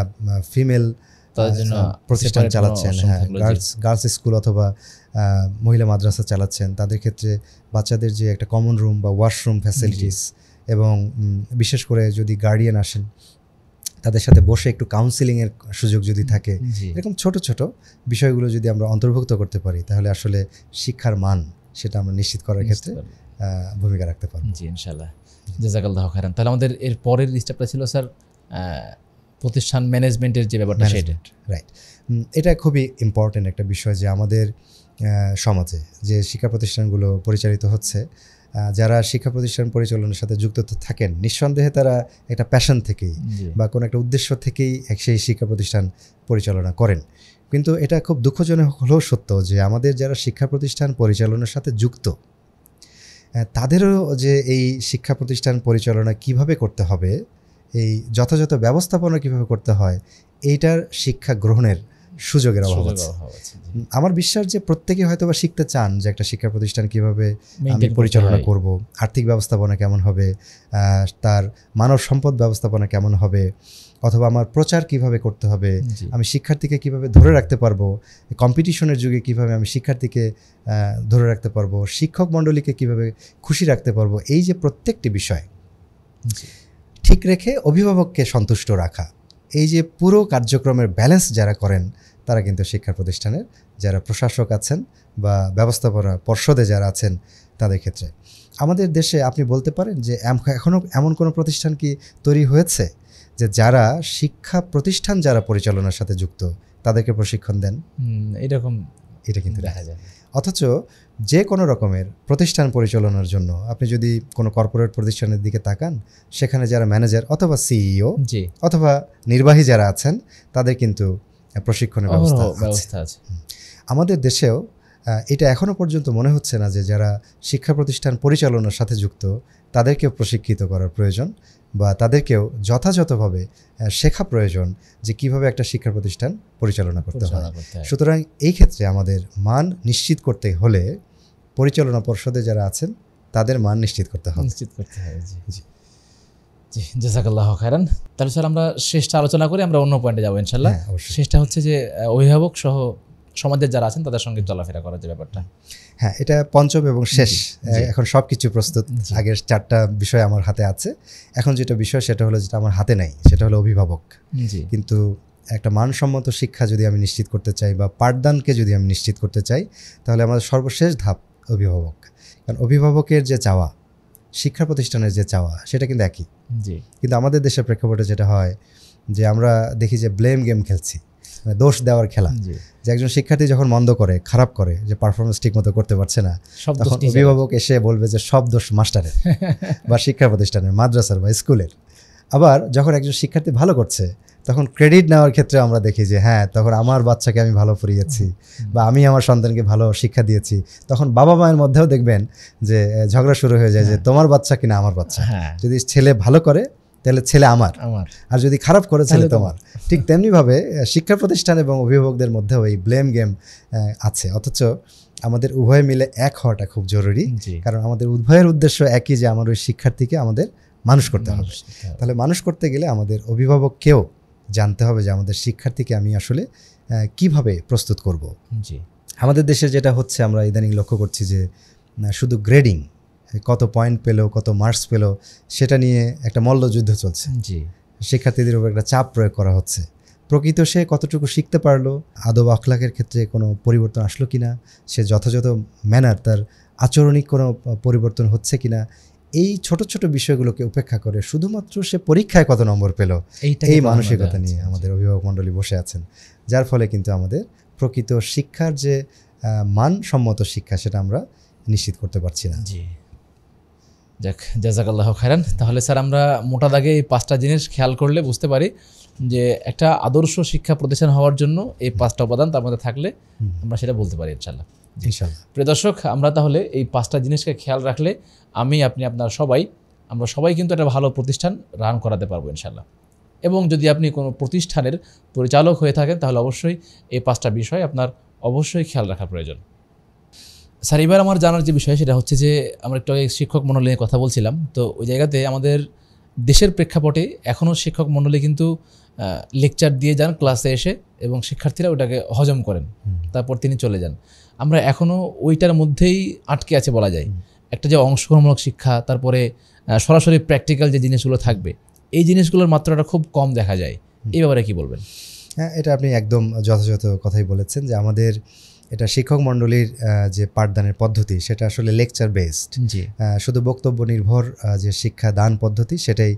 ফিমেল প্রতিষ্ঠান চালাচ্ছেন, হ্যাঁ, গার্লস স্কুল অথবা মহিলা মাদ্রাসা চালাচ্ছেন, তাদের ক্ষেত্রে বাচ্চাদের যে একটা কমন রুম বা ওয়াশরুম ফ্যাসিলিটিস, এবং বিশেষ করে যদি গার্ডিয়ান আসেন তাদের সাথে বসে একটু কাউন্সিলিংয়ের সুযোগ যদি থাকে, এরকম ছোট ছোট বিষয়গুলো যদি আমরা অন্তর্ভুক্ত করতে পারি তাহলে আসলে শিক্ষার মান সেটা আমরা নিশ্চিত করার ক্ষেত্রে ভূমিকা রাখতে পারবো। জি, ইনশাআল্লাহ। জাযাকাল্লাহু খাইরান। তাহলে আমাদের এর পরের স্টেপটা ছিল স্যার প্রতিষ্ঠান ম্যানেজমেন্টের যে ব্যাপারটা, সেটা রাইট। এটা খুবই ইম্পর্টেন্ট একটা বিষয় যে আমাদের সমাজে যে শিক্ষা প্রতিষ্ঠানগুলো পরিচালিত হচ্ছে, যারা শিক্ষা প্রতিষ্ঠান পরিচালনার সাথে যুক্ত থাকেন নিঃসন্দেহে তারা একটা প্যাশন থেকেই বা কোনো একটা উদ্দেশ্য থেকেই সেই শিক্ষা প্রতিষ্ঠান পরিচালনা করেন। কিন্তু এটা খুব দুঃখজনক হলেও সত্য যে আমাদের যারা শিক্ষা প্রতিষ্ঠান পরিচালনার সাথে যুক্ত তাদেরও যে এই শিক্ষা প্রতিষ্ঠান পরিচালনা কিভাবে করতে হবে, এই যথাযথ ব্যবস্থাপনা কিভাবে করতে হয়, এইটার শিক্ষা গ্রহণের সুযোগের অভাব আছে। আমার বিশ্বাস যে প্রত্যেকে হয়তো বা শিখতে চান যে একটা শিক্ষা প্রতিষ্ঠান কিভাবে আমি পরিচালনা করব, আর্থিক ব্যবস্থাপনা কেমন হবে, তার মানব সম্পদ ব্যবস্থাপনা কেমন হবে, অথবা আমার প্রচার কিভাবে করতে হবে, আমি শিক্ষার্থীকে কিভাবে ধরে রাখতে পারবো, কম্পিটিশনের যুগে কিভাবে আমি শিক্ষার্থীকে ধরে রাখতে পারবো, শিক্ষক মণ্ডলীকে কিভাবে খুশি রাখতে পারবো, এই যে প্রত্যেকটি বিষয় ঠিক রেখে অভিভাবককে সন্তুষ্ট রাখা, এই যে পুরো কার্যক্রমের ব্যালেন্স যারা করেন তারা কিন্তু শিক্ষা প্রতিষ্ঠানের যারা প্রশাসক আছেন বা ব্যবস্থাপনা পর্ষদে যারা আছেন তাদের ক্ষেত্রে। আমাদের দেশে আপনি বলতে পারেন যে এখনও এমন কোনো প্রতিষ্ঠান কি তৈরি হয়েছে যে যারা শিক্ষা প্রতিষ্ঠান যারা পরিচালনার সাথে যুক্ত তাদেরকে প্রশিক্ষণ দেন? এটা কিন্তু দেখা যায়। অথচ যে কোনো রকমের প্রতিষ্ঠান পরিচালনার জন্য আপনি যদি কোনো কর্পোরেট প্রতিষ্ঠানের দিকে তাকান, সেখানে যারা ম্যানেজার অথবা সিইও অথবা নির্বাহী যারা আছেন তাদের কিন্তু প্রশিক্ষণের ব্যবস্থা আছে। আমাদের দেশেও এটা এখনও পর্যন্ত মনে হচ্ছে না যে যারা শিক্ষা প্রতিষ্ঠান পরিচালনার সাথে যুক্ত তাদেরকেও প্রশিক্ষিত করার প্রয়োজন বা তাদেরকেও যথাযথভাবে শেখা প্রয়োজন যে কিভাবে একটা শিক্ষা প্রতিষ্ঠান পরিচালনা করতে হয়। সুতরাং এই ক্ষেত্রে আমাদের মান নিশ্চিত করতে হলে পরিচালনা পর্ষদে যারা আছেন তাদের মান নিশ্চিত করতে হবে। জি, জাযাকাল্লাহু খাইরান। তাহলে স্যার আমরা শেষটা আলোচনা করে আমরা অন্য পয়েন্টে যাবো ইনশাআল্লাহ। শেষটা হচ্ছে যে অভিভাবক সহ সমাজের যারা আছেন তাদের সঙ্গে চলাফেরা করার যে ব্যাপারটা, হ্যাঁ, এটা পঞ্চম এবং শেষ। এখন সব কিছু প্রস্তুত, আগের 4টা বিষয় আমার হাতে আছে, এখন যেটা বিষয় সেটা হলো যেটা আমার হাতে নাই, সেটা হলো অভিভাবক। কিন্তু একটা মানসম্মত শিক্ষা যদি আমি নিশ্চিত করতে চাই বা পাঠদানকে যদি আমি নিশ্চিত করতে চাই তাহলে আমাদের সর্বশেষ ধাপ অভিভাবক। কারণ অভিভাবকের যে চাওয়া, শিক্ষা প্রতিষ্ঠানের যে চাওয়া সেটা কিন্তু একই। কিন্তু আমাদের দেশের প্রেক্ষাপটে যেটা হয় যে আমরা দেখি যে ব্লেম গেম খেলছি, দোষ দেওয়ার খেলা, যে একজন শিক্ষার্থী যখন মন্দ করে, খারাপ করে, যে পারফরমেন্স ঠিক মতো করতে পারছে না, তখন অভিভাবক এসে বলবে যে সব দোষ মাস্টারের বা শিক্ষা প্রতিষ্ঠানের, মাদ্রাসার বা স্কুলের। আবার যখন একজন শিক্ষার্থী ভালো করছে তখন ক্রেডিট নেওয়ার ক্ষেত্রে আমরা দেখি যে হ্যাঁ, তখন আমার বাচ্চাকে আমি ভালো পড়িয়েছি বা আমি আমার সন্তানকে ভালো শিক্ষা দিয়েছি। তখন বাবা মায়ের মধ্যেও দেখবেন যে ঝগড়া শুরু হয়ে যায় যে তোমার বাচ্চা কিনা আমার বাচ্চা, যদি ছেলে ভালো করে তাহলে ছেলে আমার, আর যদি খারাপ করে ছেলে তোমার। ঠিক তেমনিভাবে শিক্ষা প্রতিষ্ঠান এবং অভিভাবকদের মধ্যেও এই ব্লেম গেম আছে। অথচ আমাদের উভয় মিলে এক হওয়াটা খুব জরুরি, কারণ আমাদের উভয়ের উদ্দেশ্য একই, যে আমার ওই শিক্ষার্থীকে আমাদের মানুষ করতে হবে। তাহলে মানুষ করতে গেলে আমাদের অভিভাবককেও জানতে হবে যে আমাদের শিক্ষার্থীকে আমি আসলে কিভাবে প্রস্তুত করব। আমাদের দেশে যেটা হচ্ছে আমরা ইদানিং লক্ষ্য করছি যে শুধু গ্রেডিং, কত পয়েন্ট পেলো, কত মার্কস পেলো, সেটা নিয়ে একটা মল্লযুদ্ধ চলছে। শিক্ষার্থীদের উপর একটা চাপ প্রয়োগ করা হচ্ছে। প্রকৃত সে কতটুকু শিখতে পারলো, আদব আখলাকের ক্ষেত্রে কোনো পরিবর্তন আসলো কিনা, সে যথাযথ ম্যানার তার আচরণিক কোনো পরিবর্তন হচ্ছে কিনা, এই ছোট ছোট বিষয়গুলোকে উপেক্ষা করে শুধুমাত্র সে পরীক্ষায় কত নম্বর পেল, এই মানসিকতা নিয়ে আমাদের অভিভাবক মণ্ডলী বসে আছেন, যার ফলে কিন্তু আমাদের প্রকৃত শিক্ষার যে মানসম্মত শিক্ষা সেটা আমরা নিশ্চিত করতে পারছি না। জি, যাক, জাযাকাল্লাহু খায়রান। তাহলে স্যার আমরা মোটা দাগে এই 5টা জিনিস খেয়াল করলে বুঝতে পারি যে একটা আদর্শ শিক্ষা প্রতিষ্ঠান হওয়ার জন্য এই 5টা উপাদান তার মধ্যে থাকলে আমরা সেটা বলতে পারি ইনশাআল্লাহ। ইনশাআল্লাহ। প্রিয় দর্শক, আমরা তাহলে এই 5টা জিনিসকে খেয়াল রাখলে আমি, আপনি, আপনারা আমরা সবাই কিন্তু একটা ভালো প্রতিষ্ঠান রান করাতে পারবো ইনশাআল্লাহ। এবং যদি আপনি কোনো প্রতিষ্ঠানের পরিচালক হয়ে থাকেন তাহলে অবশ্যই এই 5টা বিষয় আপনার অবশ্যই খেয়াল রাখা প্রয়োজন। স্যার, এবার আমার জানার যে বিষয় সেটা হচ্ছে যে আমরা একটু আগে শিক্ষক মণ্ডলী নিয়ে কথা বলছিলাম, তো ওই জায়গাতে আমাদের দেশের প্রেক্ষাপটে এখনও শিক্ষক মণ্ডলী কিন্তু লেকচার দিয়ে যান ক্লাসে এসে এবং শিক্ষার্থীরা ওটাকে হজম করেন, তারপর তিনি চলে যান। আমরা এখনও ওইটার মধ্যেই আটকে আছে বলা যায়। একটা যে অংশগ্রহণমূলক শিক্ষা, তারপরে সরাসরি প্র্যাকটিক্যাল যে জিনিসগুলো থাকবে, এই জিনিসগুলোর মাত্রাটা খুব কম দেখা যায়। এই ব্যাপারে কি বলবেন? হ্যাঁ, এটা আপনি একদম যথাযথ কথাই বলেছেন যে আমাদের এটা শিক্ষক মণ্ডলীর যে পাঠদানের পদ্ধতি সেটা আসলে লেকচার বেসড, শুধু বক্তব্য নির্ভর যে শিক্ষা দান পদ্ধতি সেটাই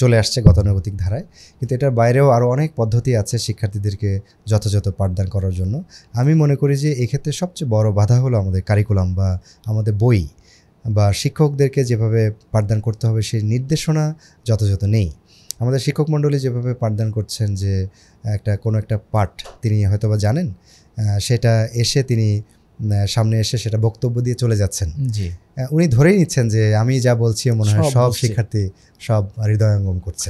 চলে আসছে গতানুগতিক ধারায়। কিন্তু এটার বাইরেও আরও অনেক পদ্ধতি আছে শিক্ষার্থীদেরকে যথাযথ পাঠদান করার জন্য। আমি মনে করি যে এক্ষেত্রে সবচেয়ে বড় বাধা হলো আমাদের কারিকুলাম বা আমাদের বই বা শিক্ষকদেরকে যেভাবে পাঠদান করতে হবে সেই নির্দেশনা যথাযথ নেই। আমাদের শিক্ষক মণ্ডলী যেভাবে পাঠদান করছেন যে কোনো একটা পাঠ তিনি হয়তো বা জানেন, সেটা এসে তিনি সামনে এসে সেটা বক্তব্য দিয়ে চলে যাচ্ছেন। উনি ধরেই নিচ্ছেন যে আমি যা বলছি মনে হয় সব শিক্ষার্থী সব হৃদয়ঙ্গম করছে।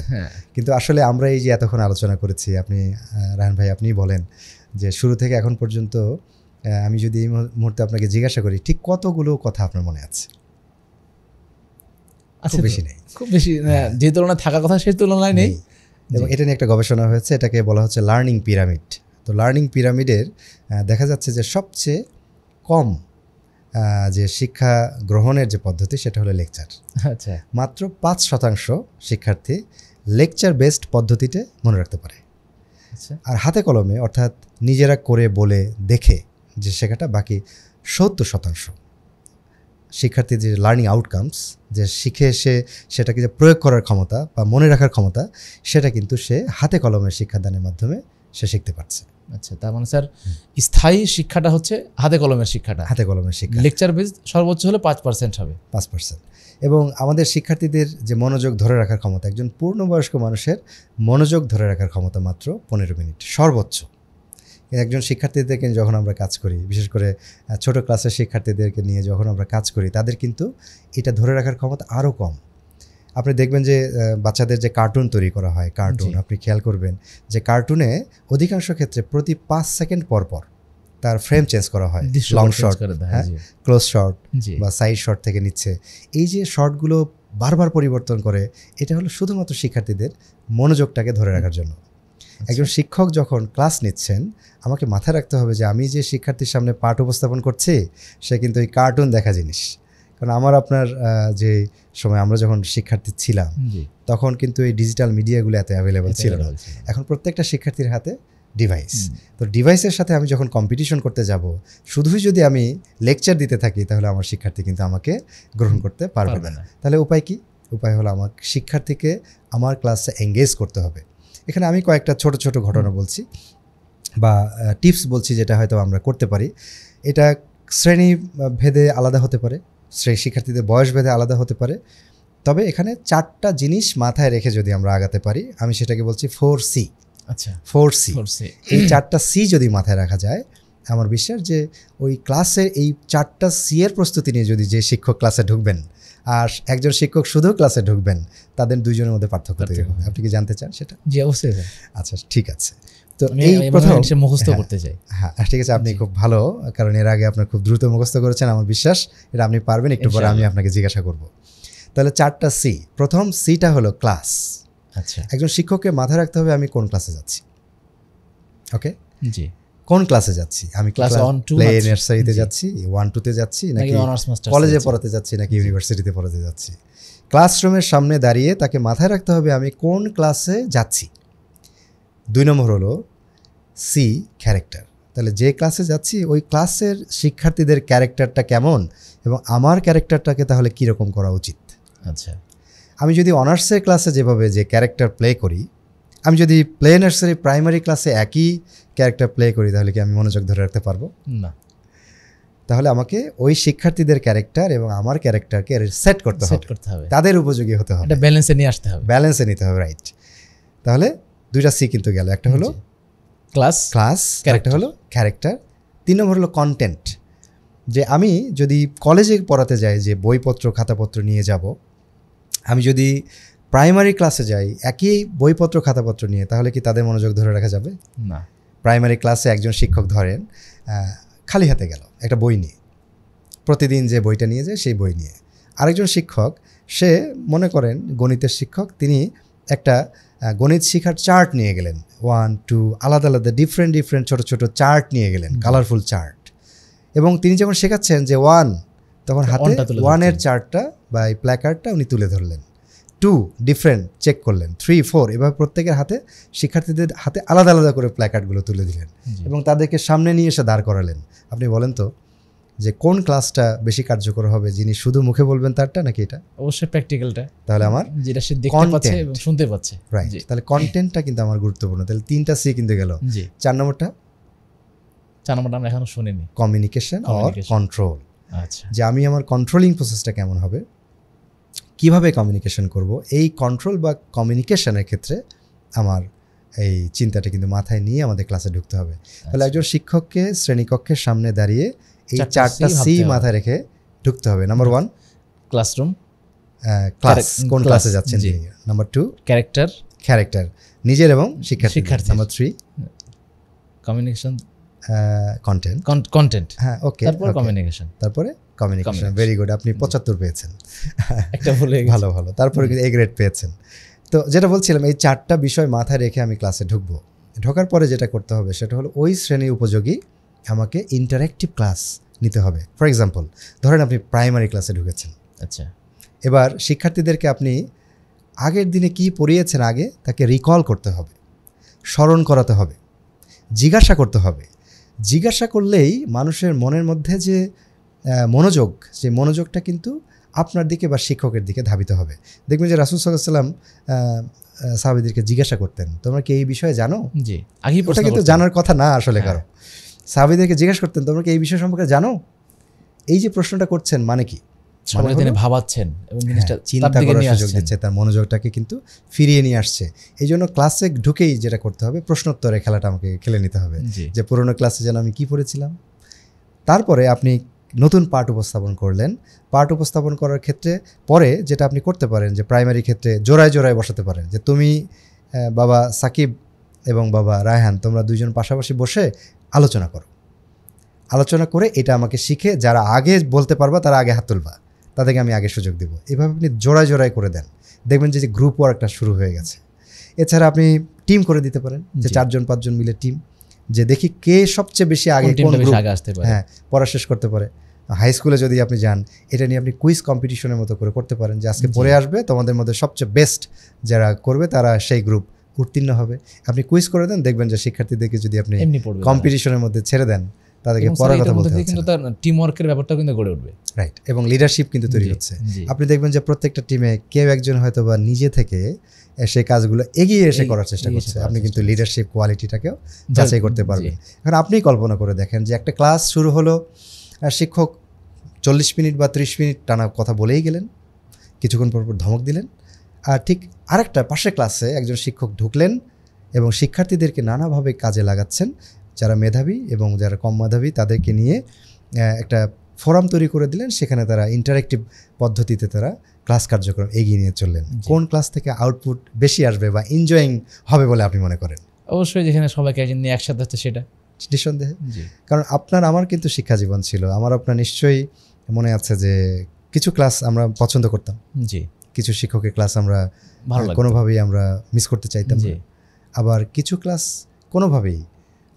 কিন্তু আসলে আমরা এই যে এতক্ষণ আলোচনা করেছি, আপনি রায়হান ভাই আপনি বলেন যে শুরু থেকে এখন পর্যন্ত আমি যদি এই মুহূর্তে আপনাকে জিজ্ঞাসা করি ঠিক কতগুলো কথা আপনার মনে আছে? খুব বেশি নেই। খুব বেশি যে তুলনায় থাকার কথা সেই তুলনায় নেই। এবং এটা নিয়ে একটা গবেষণা হয়েছে, এটাকে বলা হচ্ছে লার্নিং পিরামিড। তো লার্নিং পিরামিডের দেখা যাচ্ছে যে সবচেয়ে কম যে শিক্ষা গ্রহণের যে পদ্ধতি সেটা হলো লেকচার। আচ্ছা, মাত্র 5% শিক্ষার্থী লেকচার বেসড পদ্ধতিতে মনে রাখতে পারে। আর হাতে কলমে অর্থাৎ নিজেরা করে বলে দেখে যে শেখাটা বাকি 70% শিক্ষার্থীর যে লার্নিং আউটকামস, যে শিখে এসে সেটাকে যে প্রয়োগ করার ক্ষমতা বা মনে রাখার ক্ষমতা, সেটা কিন্তু সে হাতে কলমের শিক্ষাদানের মাধ্যমে সে শিখতে পারছে। আচ্ছা, তার মানে স্যার স্থায়ী শিক্ষাটা হচ্ছে হাতে কলমের শিক্ষাটা, হাতে কলমের শিক্ষা। লেকচার বেস সর্বোচ্চ হলে 5% হবে, 5%। এবং আমাদের শিক্ষার্থীদের যে মনোযোগ ধরে রাখার ক্ষমতা, একজন পূর্ণবয়স্ক মানুষের মনোযোগ ধরে রাখার ক্ষমতা মাত্র 15 মিনিট সর্বোচ্চ। একজন শিক্ষার্থীদেরকে যখন আমরা কাজ করি, বিশেষ করে ছোট ক্লাসের শিক্ষার্থীদেরকে নিয়ে যখন আমরা কাজ করি, তাদের কিন্তু এটা ধরে রাখার ক্ষমতা আরও কম। আপনি দেখবেন যে বাচ্চাদের যে কার্টুন তৈরি করা হয়, কার্টুন আপনি খেয়াল করবেন যে কার্টুনে অধিকাংশ ক্ষেত্রে প্রতি 5 সেকেন্ড পর পর তার ফ্রেম চেঞ্জ করা হয়, লং শট, হ্যাঁ, ক্লোজ শট বা সাইড শট থেকে নিচ্ছে। এই যে শটগুলো বারবার পরিবর্তন করে, এটা হলো শুধুমাত্র শিক্ষার্থীদের মনোযোগটাকে ধরে রাখার জন্য। একজন শিক্ষক যখন ক্লাস নিচ্ছেন, আমাকে মাথায় রাখতে হবে যে আমি যে শিক্ষার্থীর সামনে পাঠ উপস্থাপন করছি সে কিন্তু এই কার্টুন দেখা জিনিস। কারণ আমার আপনার যে সময় আমরা যখন শিক্ষার্থী ছিলাম তখন কিন্তু এই ডিজিটাল মিডিয়াগুলো এত অ্যাভেলেবল ছিল না। এখন প্রত্যেকটা শিক্ষার্থীর হাতে ডিভাইস। তো ডিভাইসের সাথে আমি যখন কম্পিটিশন করতে যাব, শুধুই যদি আমি লেকচার দিতে থাকি তাহলে আমার শিক্ষার্থী কিন্তু আমাকে গ্রহণ করতে পারবে না। তাহলে উপায় কি? উপায় হলো আমার শিক্ষার্থীকে আমার ক্লাসে এঙ্গেজ করতে হবে। এখানে আমি কয়েকটা ছোট ছোট ঘটনা বলছি বা টিপস বলছি যেটা হয়তো আমরা করতে পারি। এটা শ্রেণী ভেদে আলাদা হতে পারে, শিক্ষার্থীদের বয়স ভেদে আলাদা হতে পারে। তবে এখানে 4টা জিনিস মাথায় রেখে যদি আমরা আগাতে পারি, আমি সেটাকে বলছি 4C। আচ্ছা, 4C। এই 4টা সি যদি মাথায় রাখা যায়, আমার বিশ্বাস যে ওই ক্লাসে এই 4টা সি এর প্রস্তুতি নিয়ে যদি যে শিক্ষক ক্লাসে ঢুকবেন আর একজন শিক্ষক শুধু ক্লাসে ঢুকবেন, তাদের দুইজনের মধ্যে পার্থক্য তৈরি হবে। আপনি কি জানতে চান সেটা? জি, অবশ্যই। আচ্ছা, ঠিক আছে। তো এই প্রথম মুখস্থ করতে চাই। হ্যাঁ, ঠিক আছে, আপনি খুব ভালো, কারণ এর আগে আপনার খুব দ্রুত মুখস্থ করেছেন। আমার বিশ্বাস এটা আপনি পারবেন। একটু পরে আমি আপনাকে জিজ্ঞাসা করব। তাহলে 4টা সি। প্রথম সিটা হলো ক্লাস। আচ্ছা, একজন শিক্ষককে মাথায় রাখতে হবে আমি কোন ক্লাসে যাচ্ছি। ওকে, জি, কোন ক্লাসে যাচ্ছি? আমি ক্লাস 1 প্লে নার্সারিতে যাচ্ছি, 1-2তে যাচ্ছি, নাকি কলেজে পড়াতে যাচ্ছি, নাকি ইউনিভার্সিটিতে পড়াতে যাচ্ছি? ক্লাসরুমের সামনে দাঁড়িয়ে তাকে মাথায় রাখতে হবে আমি কোন ক্লাসে যাচ্ছি। 2 নম্বর হলো সি ক্যারেক্টার। তাহলে যে ক্লাসে যাচ্ছি ওই ক্লাসের শিক্ষার্থীদের ক্যারেক্টারটা কেমন এবং আমার ক্যারেক্টারটাকে তাহলে কীরকম করা উচিত। আচ্ছা, আমি যদি অনার্সের ক্লাসে যেভাবে যে ক্যারেক্টার প্লে করি, আমি যদি প্লে নার্সারি প্রাইমারি ক্লাসে একই ক্যারেক্টার প্লে করি তাহলে কি আমি মনোযোগ ধরে রাখতে পারবো না। তাহলে আমাকে ওই শিক্ষার্থীদের ক্যারেক্টার এবং আমার ক্যারেক্টারকে সেট করতে হবে, তাদের উপযোগী হতে হবে, ব্যালেন্সে নিয়ে আসতে হবে, ব্যালেন্সে নিতে হবে, রাইট। তাহলে 2টা সি কিন্তু গেল, একটা হলো ক্লাস, একটা হলো ক্যারেক্টার, 3 নম্বর হলো কন্টেন্ট। যে আমি যদি কলেজে পড়াতে যাই যে বইপত্র খাতাপত্র নিয়ে যাব, আমি যদি প্রাইমারি ক্লাসে যাই একই বইপত্র খাতাপত্র নিয়ে, তাহলে কি তাদের মনোযোগ ধরে রাখা যাবে না। প্রাইমারি ক্লাসে একজন শিক্ষক ধরেন খালি হাতে গেল একটা বই নিয়ে, প্রতিদিন যে বইটা নিয়ে যায় সেই বই নিয়ে। আরেকজন শিক্ষক সে মনে করেন গণিতের শিক্ষক, তিনি একটা গণিত শিখার চার্ট নিয়ে গেলেন, 1 2 আলাদা আলাদা ডিফারেন্ট ছোটো ছোটো চার্ট নিয়ে গেলেন, কালারফুল চার্ট। এবং তিনি যখন শেখাচ্ছেন যে 1, তখন হাতে 1-এর চার্টটা বা এই প্ল্যাকার্ডটা উনি তুলে ধরলেন, 2 ডিফারেন্ট চেক করলেন, 3 4 এভাবে প্রত্যেকের হাতে, শিক্ষার্থীদের হাতে আলাদা আলাদা করে প্ল্যাকার্ডগুলো তুলে দিলেন এবং তাদেরকে সামনে নিয়ে এসে দাঁড় করালেন। আপনি বলেন তো যে কোন ক্লাসটা বেশি কার্যকর হবে, যিনি শুধু মুখে বলবেন তারটা নাকি এটা? অবশ্যই প্র্যাকটিক্যালটা, তাহলে আমার যেটা সে দেখতে পাচ্ছে এবং শুনতে পাচ্ছে, রাইট। তাহলে কন্টেন্টটা কিন্তু আমার গুরুত্বপূর্ণ। তাহলে 3টা সি কিন্তু গেল। 4 নম্বরটা আমরা এখনো শুনিনি, কমিউনিকেশন অর কন্ট্রোল। আচ্ছা, যে আমি আমার কন্ট্রোলিং প্রসেসটা কেমন হবে, কিভাবে কমিউনিকেশন করব, এই কন্ট্রোল বা কমিউনিকেশনের ক্ষেত্রে আমার এই চিন্তাটা কিন্তু মাথায় নিয়ে আমাদের ক্লাসে ঢুকতে হবে। তাহলে একজন শিক্ষককে শ্রেণীকক্ষের সামনে দাঁড়িয়ে এই 4টা সি মাথায় রেখে ঢুকতে হবে। নাম্বার 1 ক্লাসরুম, ক্লাস, কোন ক্লাসে যাচ্ছেন। নাম্বার 2 ক্যারেক্টার, নিজের এবং শিক্ষার্থী। Number 3 communication, content. হ্যাঁ, ওকে। তারপরে কমিউনিকেশন, ভেরি গুড। আপনি 75 পেয়েছেন, একটা ভুলে ভালো। তারপরে কিন্তু এ গ্রেড পেয়েছেন। তো যেটা বলছিলাম, এই 4টা বিষয় মাথায় রেখে আমি ক্লাসে ঢুকবো। ঢোকার পরে যেটা করতে হবে সেটা হলো ওই শ্রেণী উপযোগী আমাকে ইন্টারঅ্যাক্টিভ ক্লাস নিতে হবে। ফর এক্সাম্পল, ধরেন আপনি প্রাইমারি ক্লাসে ঢুকেছেন। আচ্ছা, এবার শিক্ষার্থীদেরকে আপনি আগের দিনে কি পড়িয়েছেন আগে তাকে রিকল করতে হবে, স্মরণ করাতে হবে, জিজ্ঞাসা করতে হবে। জিজ্ঞাসা করলেই মানুষের মনের মধ্যে যে মনোযোগ, সেই মনোযোগটা কিন্তু আপনার দিকে বা শিক্ষকের দিকে ধাবিত হবে। দেখবেন যে রাসূল সাল্লাল্লাহু আলাইহি ওয়াসাল্লাম সাহাবীদেরকে জিজ্ঞাসা করতেন, তোমরা কি এই বিষয়ে জানো? জি, আগেই ওটা কিন্তু জানার কথা না আসলে কারো। সাহাবীদেরকে জিজ্ঞাসা করতেন, তোমরা কি এই বিষয় সম্পর্কে জানো? এই যে প্রশ্নটা করছেন মানে কি? সবাই তিনি ভাবাচ্ছেন এবং জিনিসটা চিন্তা করার সুযোগ দিচ্ছে, তার মনোযোগটাকে কিন্তু ফিরিয়ে নিয়ে আসছে। এই জন্য ক্লাসে ঢুকেই যেটা করতে হবে, প্রশ্নোত্তরের খেলাটা আমাকে খেলে নিতে হবে, যে পুরোনো ক্লাসে যেন আমি কি পড়েছিলাম। তারপরে আপনি নতুন পাঠ উপস্থাপন করলেন। পাঠ উপস্থাপন করার ক্ষেত্রে পরে যেটা আপনি করতে পারেন, যে প্রাইমারি ক্ষেত্রে জোড়ায় জোড়ায় বসাতে পারেন, যে তুমি বাবা সাকিব এবং বাবা রায়হান, তোমরা দুইজন পাশাপাশি বসে আলোচনা করো। আলোচনা করে এটা আমাকে শিখে যারা আগে বলতে পারবা তারা আগে হাত তুলবা, তাদেরকে আমি আগে সুযোগ দেবো। এভাবে আপনি জোড়ায় জোড়ায় করে দেন, দেখবেন যে গ্রুপ ওয়ার্কটা শুরু হয়ে গেছে। এছাড়া আপনি টিম করে দিতে পারেন, যে 4জন 5জন মিলে টিম, যে দেখি কে সবচেয়ে বেশি আগে হ্যাঁ পড়া শেষ করতে পারে। হাই স্কুলে যদি আপনি যান, এটা নিয়ে আপনি কুইজ কম্পিটিশনের মতো করে করতে পারেন, যে আজকে পড়ে আসবে তোমাদের মধ্যে সবচেয়ে বেস্ট যারা করবে তারা সেই গ্রুপ উত্তীর্ণ হবে। আপনি কুইজ করে দেন, দেখবেন যে শিক্ষার্থীদেরকে যদি আপনি কম্পিটিশনের মধ্যে ছেড়ে দেন, তাদেরকে পড়ার কথা বলতে হবে, কিন্তু তার টিম ওয়ার্কের ব্যাপারটা কিন্তু গড়ে উঠবে, রাইট। এবং লিডারশিপ কিন্তু তৈরি হচ্ছে। আপনি দেখবেন যে প্রত্যেকটা টিমে কেউ একজন হয়তো বা নিজে থেকে সেই কাজগুলো এগিয়ে এসে করার চেষ্টা করছে। আপনি কিন্তু লিডারশিপ কোয়ালিটিটাকেও যাচাই করতে পারবেন। এখন আপনি কল্পনা করে দেখেন যে একটা ক্লাস শুরু হলো, শিক্ষক 40 মিনিট বা 30 মিনিট টানা কথা বলেই গেলেন, কিছুক্ষণ পর ধমক দিলেন। আর ঠিক আরেকটা পাশের ক্লাসে একজন শিক্ষক ঢুকলেন এবং শিক্ষার্থীদেরকে নানাভাবে কাজে লাগাচ্ছেন, যারা মেধাবী এবং যারা কম মেধাবী তাদেরকে নিয়ে একটা ফোরাম তৈরি করে দিলেন, সেখানে তারা ইন্টারেক্টিভ পদ্ধতিতে তারা ক্লাস কার্যক্রম এগিয়ে নিয়ে চললেন। কোন ক্লাস থেকে আউটপুট বেশি আসবে বা এনজয়িং হবে বলে আপনি মনে করেন? অবশ্যই যেখানে সবাইকে নিয়ে একসাথে হচ্ছে সেটা, নিঃসন্দেহে। কারণ আপনার আমার কিন্তু শিক্ষা জীবন ছিল, আমার আপনার নিশ্চয়ই মনে আছে যে কিছু ক্লাস আমরা পছন্দ করতাম, জি, কিছু শিক্ষকের ক্লাস আমরা কোনোভাবেই আমরা মিস করতে চাইতাম, আবার কিছু ক্লাস কোনোভাবেই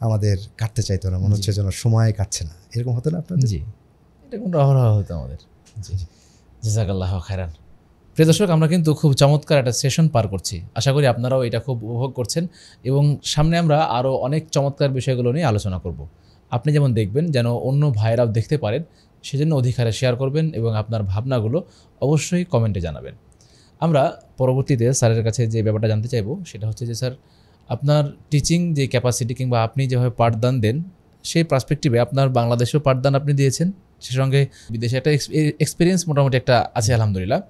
আমাদের কাটতে চাইতো না, মনে হচ্ছে যেন সময় কাটছে না, এরকম হতো না আপনাদের? জি, এটা কোন অহরহ হতো আমাদের। জি, জাযাকাল্লাহু খায়রান। প্রিয় দর্শক, আমরা কিন্তু খুব চমৎকার একটা সেশন পার করছি। আশা করি আপনারাও এটা খুব উপভোগ করছেন এবং সামনে আমরা আরও অনেক চমৎকার বিষয়গুলো নিয়ে আলোচনা করব। আপনি যেমন দেখবেন যেন অন্য ভাইয়েরাও দেখতে পারেন, সেজন্য অধিকারে শেয়ার করবেন এবং আপনার ভাবনাগুলো অবশ্যই কমেন্টে জানাবেন। আমরা পরবর্তীতে স্যারের কাছে যে ব্যাপারটা জানতে চাইবো সেটা হচ্ছে যে স্যার, আপনার টিচিং যে ক্যাপাসিটি কিংবা আপনি যেভাবে পাঠদান দেন সেই পার্সপেক্টিভে আপনার বাংলাদেশেও পাঠদান আপনি দিয়েছেন, সেই সঙ্গে বিদেশে একটা এক্সপিরিয়েন্স মোটামুটি একটা আছে আলহামদুলিল্লাহ।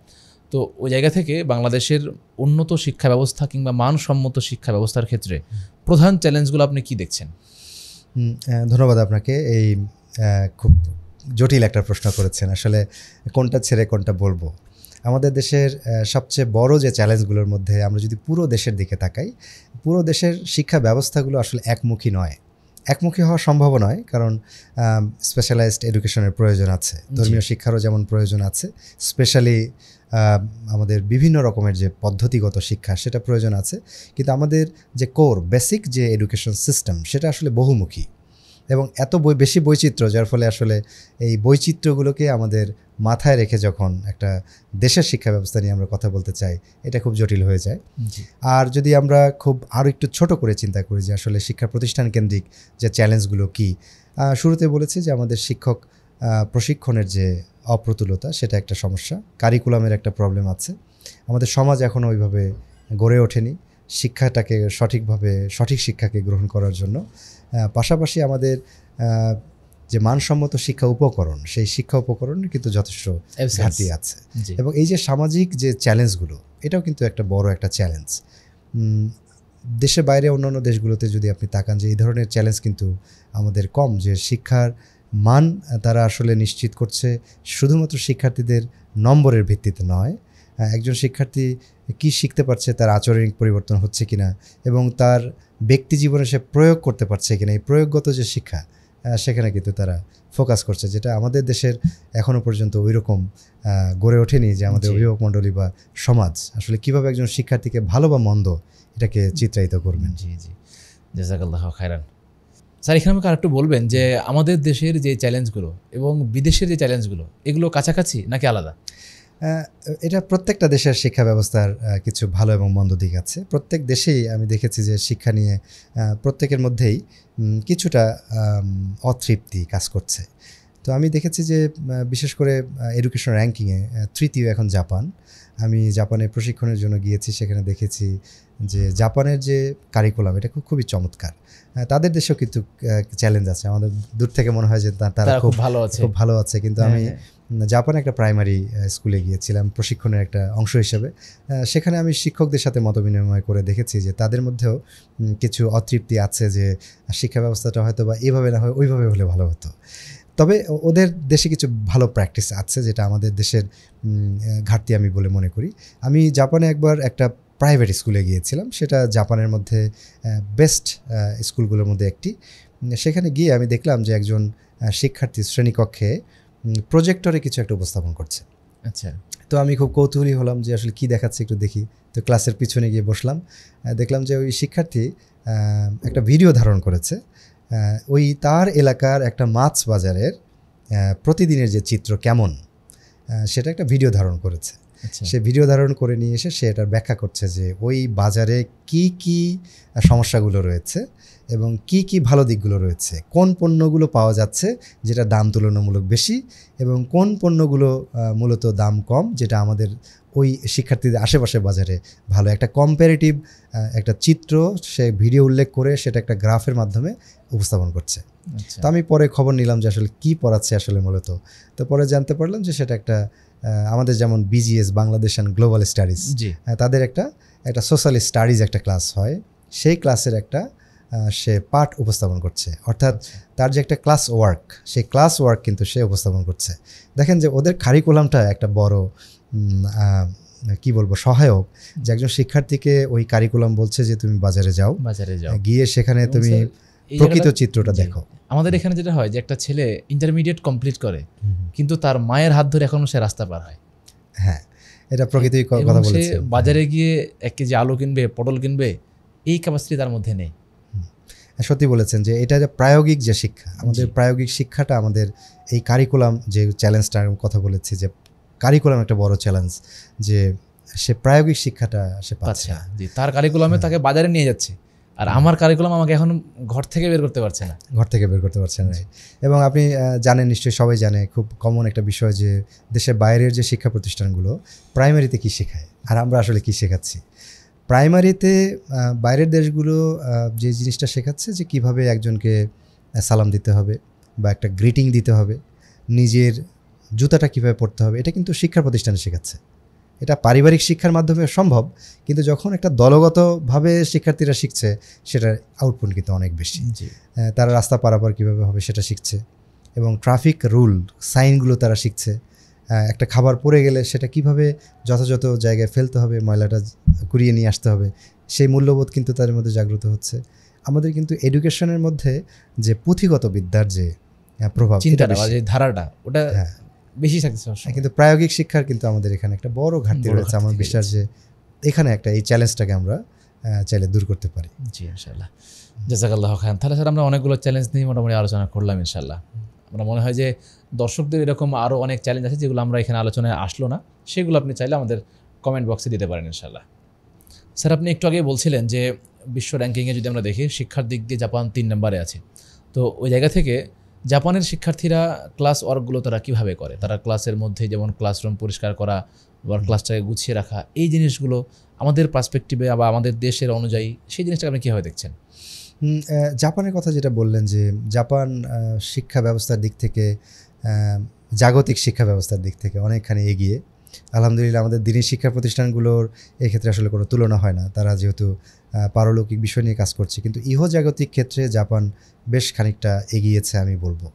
তো ওই জায়গা থেকে বাংলাদেশের উন্নত শিক্ষা ব্যবস্থা কিংবা মানসম্মত শিক্ষা ব্যবস্থার ক্ষেত্রে প্রধান চ্যালেঞ্জগুলো আপনি কি দেখছেন? ধন্যবাদ আপনাকে। এই খুব জটিল একটা প্রশ্ন করেছেন। আসলে কোনটা ছেড়ে কোনটা বলবো। আমাদের দেশের সবচেয়ে বড় যে চ্যালেঞ্জগুলোর মধ্যে আমরা যদি পুরো দেশের দিকে তাকাই, পুরো দেশের শিক্ষা ব্যবস্থাগুলো আসলে একমুখী নয়। একমুখী হওয়া সম্ভব নয়, কারণ স্পেশালাইজড এডুকেশনের প্রয়োজন আছে, ধর্মীয় শিক্ষারও যেমন প্রয়োজন আছে, স্পেশালি আমাদের বিভিন্ন রকমের যে পদ্ধতিগত শিক্ষা সেটা প্রয়োজন আছে। কিন্তু আমাদের যে কোর বেসিক যে এডুকেশন সিস্টেম সেটা আসলে বহুমুখী এবং এত বেশি বৈচিত্র্য, যার ফলে আসলে এই বৈচিত্র্যগুলোকে আমাদের মাথায় রেখে যখন একটা দেশের শিক্ষা ব্যবস্থা নিয়ে আমরা কথা বলতে চাই, এটা খুব জটিল হয়ে যায়। আর যদি আমরা খুব আরও একটু ছোট করে চিন্তা করি যে আসলে শিক্ষা প্রতিষ্ঠান কেন্দ্রিক যে চ্যালেঞ্জগুলো কী, শুরুতে বলেছি যে আমাদের শিক্ষক প্রশিক্ষণের যে অপ্রতুলতা সেটা একটা সমস্যা, কারিকুলামের একটা প্রবলেম আছে। আমাদের সমাজ এখনও ওইভাবে গড়ে ওঠেনি শিক্ষাটাকে সঠিকভাবে, সঠিক শিক্ষাকে গ্রহণ করার জন্য। পাশাপাশি আমাদের যে মানসম্মত শিক্ষা উপকরণ, সেই শিক্ষা উপকরণের কিন্তু যথেষ্ট ঘাটতি আছে। এবং এই যে সামাজিক যে চ্যালেঞ্জগুলো, এটাও কিন্তু একটা বড় একটা চ্যালেঞ্জ। দেশের বাইরে অন্যান্য দেশগুলোতে যদি আপনি তাকান, যে এই ধরনের চ্যালেঞ্জ কিন্তু আমাদের কম, যে শিক্ষার মান তারা আসলে নিশ্চিত করছে শুধুমাত্র শিক্ষার্থীদের নম্বরের ভিত্তিতে নয়, একজন শিক্ষার্থী কি শিখতে পারছে, তার আচরণিক পরিবর্তন হচ্ছে কিনা এবং তার ব্যক্তি জীবনে সে প্রয়োগ করতে পারছে কিনা, এই প্রয়োগগত যে শিক্ষা সেখানে কিন্তু তারা ফোকাস করছে, যেটা আমাদের দেশের এখনও পর্যন্ত ওই রকম গড়ে ওঠেনি। যে আমাদের অভিভাবক মণ্ডলী বা সমাজ আসলে কীভাবে একজন শিক্ষার্থীকে ভালো বা মন্দ এটাকে চিত্রায়িত করবেন। জি জি, জাযাকাল্লাহু খায়রান। স্যার, এখানে আমাকে আরেকটু বলবেন যে আমাদের দেশের যে চ্যালেঞ্জগুলো এবং বিদেশের যে চ্যালেঞ্জগুলো, এগুলো কাছাকাছি নাকি আলাদা? এটা প্রত্যেকটা দেশের শিক্ষা ব্যবস্থার কিছু ভালো এবং মন্দ দিক আছে। প্রত্যেক দেশেই আমি দেখেছি যে শিক্ষা নিয়ে প্রত্যেকের মধ্যেই কিছুটা অতৃপ্তি কাজ করছে। তো আমি দেখেছি যে বিশেষ করে এডুকেশন র্যাঙ্কিংয়ে তৃতীয় এখন জাপান। আমি জাপানে প্রশিক্ষণের জন্য গিয়েছি, সেখানে দেখেছি যে জাপানের যে কারিকুলাম এটা খুবই চমৎকার। তাদের দেশেও কিন্তু চ্যালেঞ্জ আছে, আমাদের দূর থেকে মনে হয় যে তারা খুব ভালো আছে, কিন্তু আমি জাপানে একটা প্রাইমারি স্কুলে গিয়েছিলাম প্রশিক্ষণের একটা অংশ হিসেবে। সেখানে আমি শিক্ষকদের সাথে মতবিনিময় করে দেখেছি যে তাদের মধ্যেও কিছু অতৃপ্তি আছে, যে শিক্ষা ব্যবস্থাটা হয়তো বা এভাবে না হয় ওইভাবে হলে ভালো হতো। তবে ওদের দেশে কিছু ভালো প্র্যাকটিস আছে, যেটা আমাদের দেশের ঘাটতি আমি বলে মনে করি। আমি জাপানে একবার একটা প্রাইভেট স্কুলে গিয়েছিলাম, সেটা জাপানের মধ্যে বেস্ট স্কুলগুলোর মধ্যে একটি। সেখানে গিয়ে আমি দেখলাম যে একজন শিক্ষার্থী শ্রেণীকক্ষে প্রজেক্টরে কিছু একটা উপস্থাপন করছে। আচ্ছা, তো আমি খুব কৌতূহলী হলাম যে আসলে কী দেখাচ্ছে, একটু দেখি। তো ক্লাসের পিছনে গিয়ে বসলাম, দেখলাম যে ওই শিক্ষার্থী একটা ভিডিও ধারণ করেছে। ওই তার এলাকার একটা মাছ বাজারের প্রতিদিনের যে চিত্র কেমন, সেটা একটা ভিডিও ধারণ করেছে। সে ভিডিও ধারণ করে নিয়ে এসে সে এটার ব্যাখ্যা করছে যে ওই বাজারে কি কি সমস্যাগুলো রয়েছে এবং কি কি ভালো দিকগুলো রয়েছে, কোন পণ্যগুলো পাওয়া যাচ্ছে যেটা দাম তুলনামূলক বেশি এবং কোন পণ্যগুলো মূলত দাম কম, যেটা আমাদের ওই শিক্ষার্থীদের আশেপাশে বাজারে ভালো। একটা কম্পারেটিভ একটা চিত্র সে ভিডিও উল্লেখ করে সেটা একটা গ্রাফের মাধ্যমে উপস্থাপন করছে। তো আমি পরে খবর নিলাম যে আসলে কী পড়াচ্ছে আসলে মূলত। তো পরে জানতে পারলাম যে সেটা একটা আমাদের যেমন BGS, Bangladesh and global studies, তাদের একটা সোশ্যাল স্টাডিজ একটা ক্লাস হয়, সেই ক্লাসের একটা সে পাঠ উপস্থাপন করছে। অর্থাৎ তার যে একটা ক্লাস ওয়ার্ক, সেই ক্লাস ওয়ার্ক কিন্তু সে উপস্থাপন করছে। দেখেন যে ওদের কারিকুলামটা একটা বড় কি বলবো সহায়ক, যে একজন শিক্ষার্থীকে ওই কারিকুলাম বলছে যে তুমি বাজারে যাও, গিয়ে সেখানে তুমি প্রকৃত চিত্রটা দেখো। আমাদের এখানে যেটা হয় যে একটা ছেলে ইন্টারমিডিয়েট কমপ্লিট করে কিন্তু তার মায়ের হাত ধরে এখনো সে রাস্তা পার হয়। হ্যাঁ, এটা প্রকৃতির কথা বলেছে। বাজারে গিয়ে 1 কেজি আলু কিনবে, পটল কিনবে, এই ক্যাপাসিটি তার মধ্যে নেই। সত্যি বলেছেন যে এটা যে প্রায়োগিক যে শিক্ষা, আমাদের প্রায়োগিক শিক্ষাটা আমাদের এই কারিকুলাম যে চ্যালেঞ্জটার কথা বলেছি, যে কারিকুলাম একটা বড় চ্যালেঞ্জ, যে সে প্রায়োগিক শিক্ষাটা সে পাচ্ছে আচ্ছা, জি, তার কারিকুলামে তাকে বাজারে নিয়ে যাচ্ছে, আর আমার কারিকুলাম আমাকে এখন ঘর থেকে বের করতে পারছে না, এবং আপনি জানেন, নিশ্চয়ই সবাই জানে, খুব কমন একটা বিষয় যে দেশের বাইরের যে শিক্ষা প্রতিষ্ঠানগুলো প্রাইমারিতে কী শেখায় আর আমরা আসলে কী শেখাচ্ছি। প্রাইমারিতে বাইরের দেশগুলো যে জিনিসটা শেখাচ্ছে যে কিভাবে একজনকে সালাম দিতে হবে বা একটা গ্রিটিং দিতে হবে, নিজের জুতাটা কীভাবে পরতে হবে, এটা কিন্তু শিক্ষা প্রতিষ্ঠানে শেখাচ্ছে। এটা পারিবারিক শিক্ষার মাধ্যমে সম্ভব, কিন্তু যখন একটা দলগতভাবে শিক্ষার্থীরা শিখছে সেটার আউটপুট কিন্তু অনেক বেশি। তারা রাস্তা পারাপার কীভাবে হবে সেটা শিখছে, এবং ট্রাফিক রুল সাইনগুলো তারা শিখছে। একটা খাবার পড়ে গেলে সেটা কিভাবে যথাযথ জায়গায় ফেলতে হবে, ময়লাটা কুড়িয়ে নিয়ে আসতে হবে, সেই মূল্যবোধ কিন্তু তাদের মধ্যে জাগ্রত হচ্ছে। আমাদের কিন্তু এডুকেশনের মধ্যে যে পুঁথিগত বিদ্যার যে প্রভাব, চিন্তাটা বা যে ধারাটা, ওটা বেশি থাকছে, কিন্তু প্রায়োগিক শিক্ষার কিন্তু আমাদের এখানে একটা বড় ঘাটতি রয়েছে। আমার বিশ্বাস যে এখানে একটা এই চ্যালেঞ্জটাকে আমরা চাইলে দূর করতে পারি। জি, ইনশাআল্লাহ। জাযাকাল্লাহু খায়রান। তাহলে স্যার আমরা অনেকগুলো চ্যালেঞ্জ নিয়ে মোটামুটি আলোচনা করলাম ইনশাআল্লাহ। আমরা মনে হয় যে দর্শকদের এরকম আরও অনেক চ্যালেঞ্জ আছে যেগুলো আমরা এখানে আলোচনায় আসলো না, সেগুলো আপনি চাইলে আমাদের কমেন্ট বক্সে দিতে পারেন ইনশাআল্লাহ। স্যার, আপনি একটু আগে বলছিলেন যে বিশ্ব র্যাঙ্কিংয়ে যদি আমরা দেখি শিক্ষার দিক দিয়ে জাপান 3 নম্বরে আছে, তো ওই জায়গা থেকে জাপানের শিক্ষার্থীরা ক্লাস ওয়ার্কগুলো তারা কীভাবে করে? তারা ক্লাসের মধ্যে যেমন ক্লাসরুম পরিষ্কার করা বা ক্লাসটাকে গুছিয়ে রাখা, এই জিনিসগুলো আমাদের পার্সপেক্টিভে বা আমাদের দেশের অনুযায়ী সেই জিনিসটাকে আপনি কীভাবে দেখছেন? জাপানের কথা যেটা বললেন, যে জাপান শিক্ষা ব্যবস্থার দিক থেকে, জাগতিক শিক্ষা ব্যবস্থার দিক থেকে অনেকখানি এগিয়ে। আলহামদুলিল্লাহ, আমাদের দিনী শিক্ষা প্রতিষ্ঠানগুলোর এক্ষেত্রে আসলে কোনো তুলনা হয় না। তারা যেহেতু পারলৌকিক বিষয় নিয়ে কাজ করছে, কিন্তু ইহজাগতিক ক্ষেত্রে জাপান বেশ খানিকটা এগিয়েছে আমি বলবো।